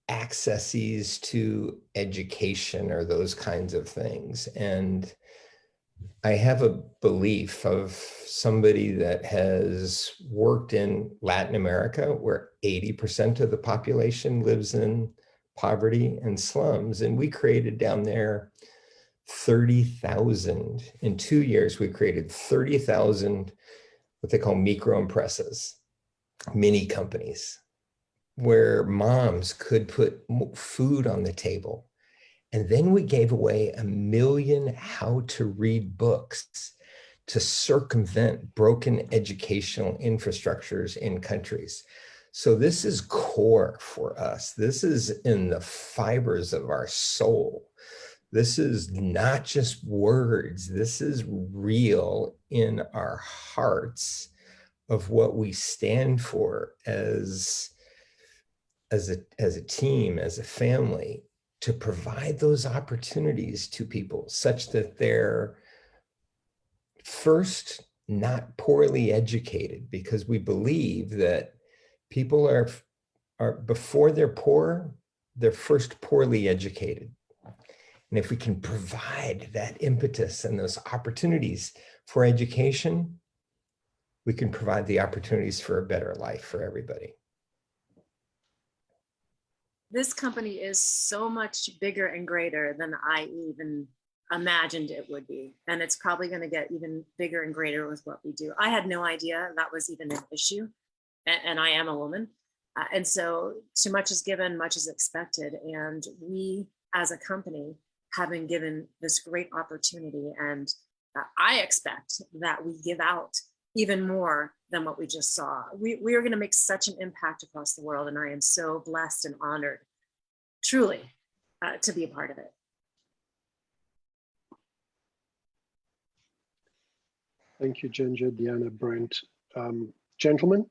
accesses to education or those kinds of things. And I have a belief of somebody that has worked in Latin America, where 80% of the population lives in poverty and slums. And we created down there 30,000. In 2 years, we created 30,000 what they call micro empresas, mini companies, where moms could put food on the table. And then we gave away 1 million how to read books to circumvent broken educational infrastructures in countries. So this is core for us. This is in the fibers of our soul. This is not just words. This is real in our hearts of what we stand for as a team, as a family, to provide those opportunities to people such that they're first not poorly educated, because we believe that people are before they're poor, they're first poorly educated. And if we can provide that impetus and those opportunities for education, we can provide the opportunities for a better life for everybody. This company is so much bigger and greater than I even imagined it would be. And it's probably going to get even bigger and greater with what we do. I had no idea that was even an issue. And I am a woman. And so too much is given, much is expected. And we as a company have been given this great opportunity. And I expect that we give out even more than what we just saw. We are going to make such an impact across the world. And I am so blessed and honored, truly, to be a part of it. Thank you, Ginger, Deanna, Brent. Gentlemen,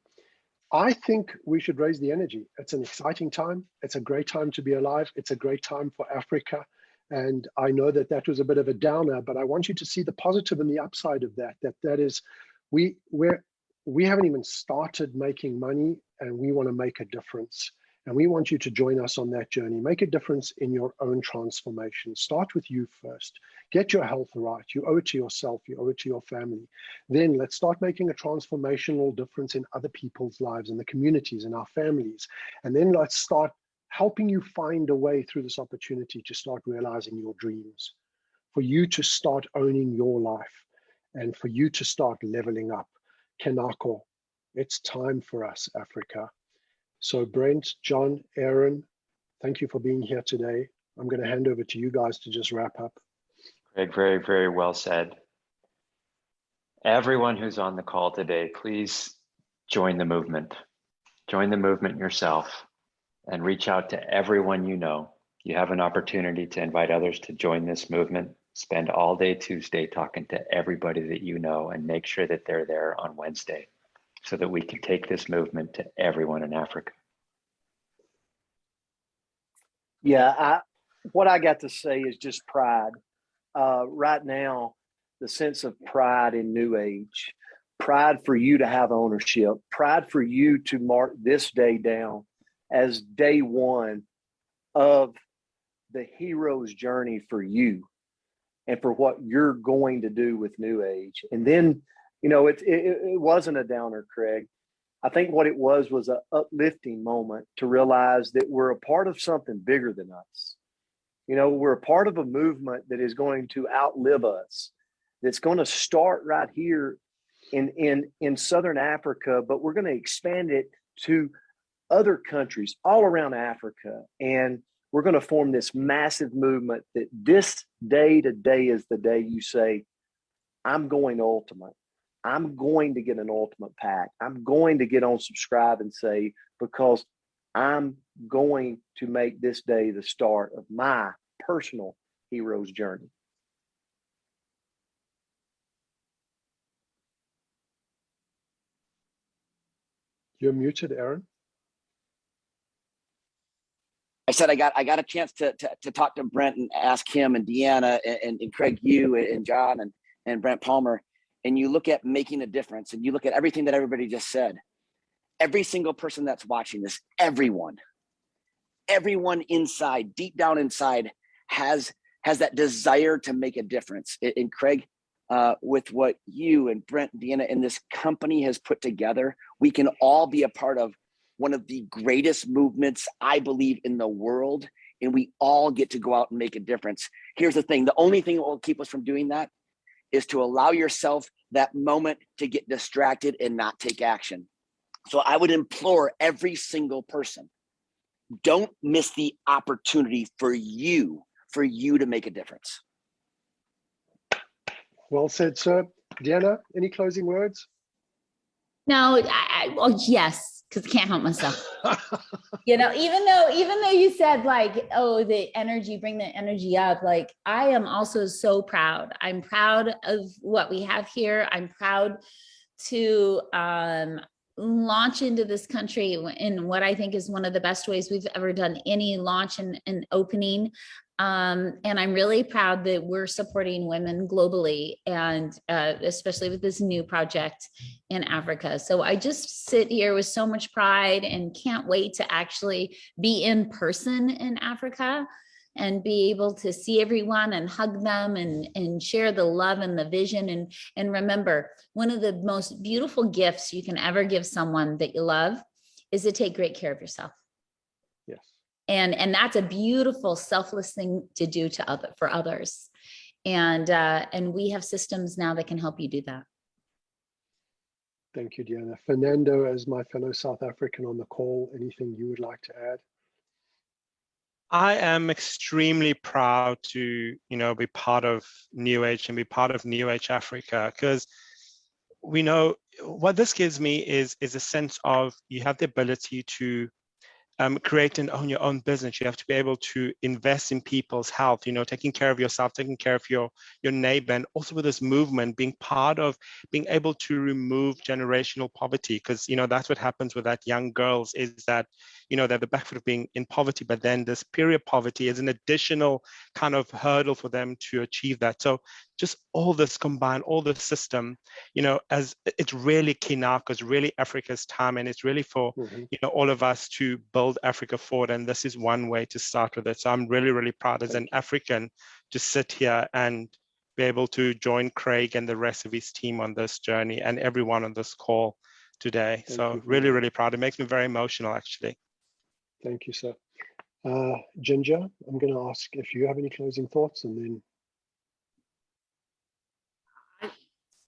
I think we should raise the energy. It's an exciting time. It's a great time to be alive. It's a great time for Africa. And I know that that was a bit of a downer, but I want you to see the positive and the upside of that. That is, we haven't even started making money, and we want to make a difference. And we want you to join us on that journey. Make a difference in your own transformation. Start with you first. Get your health right. You owe it to yourself. You owe it to your family. Then let's start making a transformational difference in other people's lives, in the communities, in our families. And then let's start helping you find a way through this opportunity to start realizing your dreams, for you to start owning your life, and for you to start leveling up. Kenako, it's time for us, Africa. So Brent, John, Aaron, thank you for being here today. I'm going to hand over to you guys to just wrap up. Greg, very, very well said. Everyone who's on the call today, please join the movement. Join the movement yourself and reach out to everyone you know. You have an opportunity to invite others to join this movement. Spend all day Tuesday talking to everybody that you know, and make sure that they're there on Wednesday so that we can take this movement to everyone in Africa. Yeah, what I got to say is just pride. Right now, the sense of pride in NewAge, pride for you to have ownership, pride for you to mark this day down as day one of the hero's journey for you and for what you're going to do with NewAge. And then, you know, it wasn't a downer, Craig. I think what it was an uplifting moment to realize that we're a part of something bigger than us. You know, we're a part of a movement that is going to outlive us, that's going to start right here in Southern Africa, but we're going to expand it to other countries all around Africa. And we're going to form this massive movement that this day today is the day you say, I'm going ultimate. I'm going to get an ultimate pack. I'm going to get on subscribe and say, because I'm going to make this day the start of my personal hero's journey. You're muted, Aaron. I said I got a chance to talk to Brent and ask him and Deanna and Craig, you and John and Brent Palmer. and you look at making a difference, and you look at everything that everybody just said, every single person that's watching this, everyone inside, deep down inside, has that desire to make a difference. And Craig, with what you and Brent, Deanna, and this company has put together, we can all be a part of one of the greatest movements, I believe, in the world. And we all get to go out and make a difference. Here's the thing. The only thing that will keep us from doing that is to allow yourself that moment to get distracted and not take action. So I would implore every single person, don't miss the opportunity for you to make a difference. Well said, sir. Deanna, any closing words? No, well, yes, because I can't help myself. You know, even though you said like, oh, the energy, bring the energy up, like I am also so proud. I'm proud of what we have here. I'm proud to launch into this country in what I think is one of the best ways we've ever done any launch and opening. And I'm really proud that we're supporting women globally, and especially with this new project in Africa. So I just sit here with so much pride and can't wait to actually be in person in Africa and be able to see everyone and hug them and share the love and the vision. And remember, one of the most beautiful gifts you can ever give someone that you love is to take great care of yourself. Yes. And that's a beautiful, selfless thing to do for others. And we have systems now that can help you do that. Thank you, Deanna. Fernando, as my fellow South African on the call, anything you would like to add? I am extremely proud to, be part of NewAge and be part of NewAge Africa, because we know what this gives me is a sense of you have the ability to create and own your own business. You have to be able to invest in people's health, taking care of yourself, taking care of your neighbor, and also with this movement, being part of being able to remove generational poverty, because that's what happens with that young girls, is that they're the back foot of being in poverty, but then this period poverty is an additional kind of hurdle for them to achieve that. So just all this combined, all the system, as it's really key now, because really Africa's time, and it's really for all of us to build Africa forward, and this is one way to start with it. So I'm really, really proud as an African to sit here and be able to join Craig and the rest of his team on this journey, and everyone on this call today. So really, really proud. It makes me very emotional, actually. Thank you, sir. Ginger, I'm going to ask if you have any closing thoughts, and then. I'm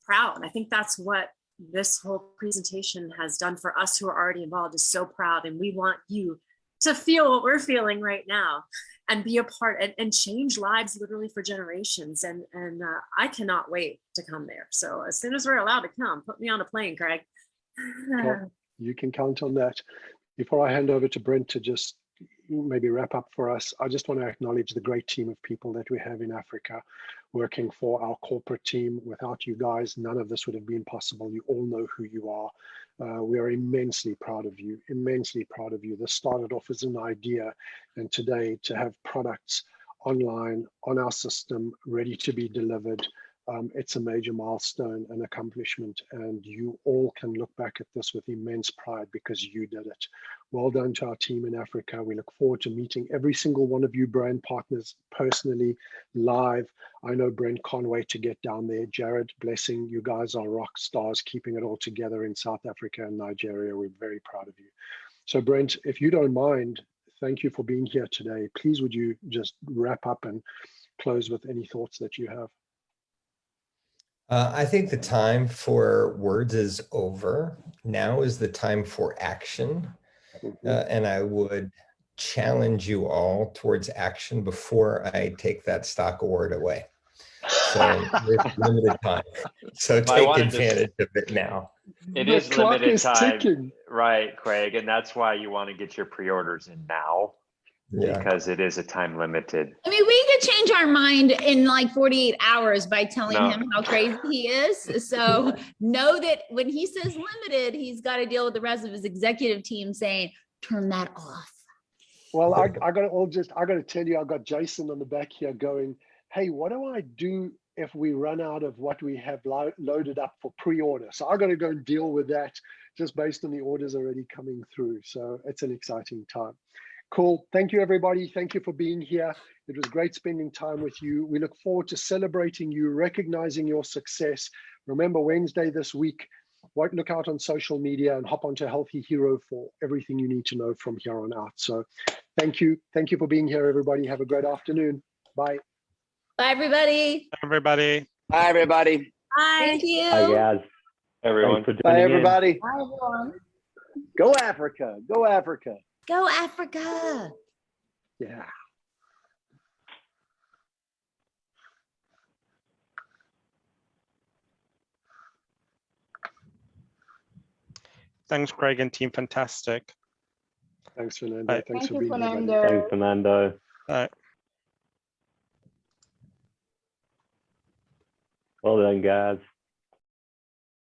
proud. I think that's what this whole presentation has done for us who are already involved, is so proud. And we want you to feel what we're feeling right now and be a part and change lives literally for generations. And I cannot wait to come there. So as soon as we're allowed to come, put me on a plane, Craig. Well, you can count on that. Before I hand over to Brent to just maybe wrap up for us, I just want to acknowledge the great team of people that we have in Africa working for our corporate team. Without you guys, none of this would have been possible. You all know who you are. We are immensely proud of you, immensely proud of you. This started off as an idea, and today to have products online on our system ready to be delivered, it's a major milestone and accomplishment, and you all can look back at this with immense pride because you did it. Well done to our team in Africa. We look forward to meeting every single one of you brand partners personally, live. I know Brent can't wait to get down there. Jared, blessing, you guys are rock stars, keeping it all together in South Africa and Nigeria. We're very proud of you. So Brent, if you don't mind, thank you for being here today. Please, would you just wrap up and close with any thoughts that you have? I think the time for words is over. Now is the time for action. And I would challenge you all towards action before I take that stock award away. So there's limited time. So take advantage of it now. It is limited time, right, Craig? And that's why you want to get your pre-orders in now. Yeah. Because it is a time limited. I mean, we could change our mind in like 48 hours by telling him how crazy he is. So know that when he says limited, he's got to deal with the rest of his executive team saying, turn that off. Well, I got to tell you, I got Jason on the back here going, hey, what do I do if we run out of what we have loaded up for pre-order. So I've got to go and deal with that just based on the orders already coming through. So it's an exciting time. Cool. Thank you, everybody. Thank you for being here. It was great spending time with you. We look forward to celebrating you, recognizing your success. Remember, Wednesday this week, look out on social media and hop onto Healthy Hero for everything you need to know from here on out. So thank you. Thank you for being here, everybody. Have a great afternoon. Bye. Bye, everybody. Everybody. Bye, everybody. Bye. Thank you. Hi, guys. Everyone. Thanks for Bye, joining in. everybody. Bye, everyone. Go Africa. Go Africa. Go Africa. Yeah. Thanks, Craig and team. Fantastic. Thanks, Fernando. Bye. Thanks Thank for you, being here, buddy. Fernando. Thanks, Fernando. Bye. Well done, guys.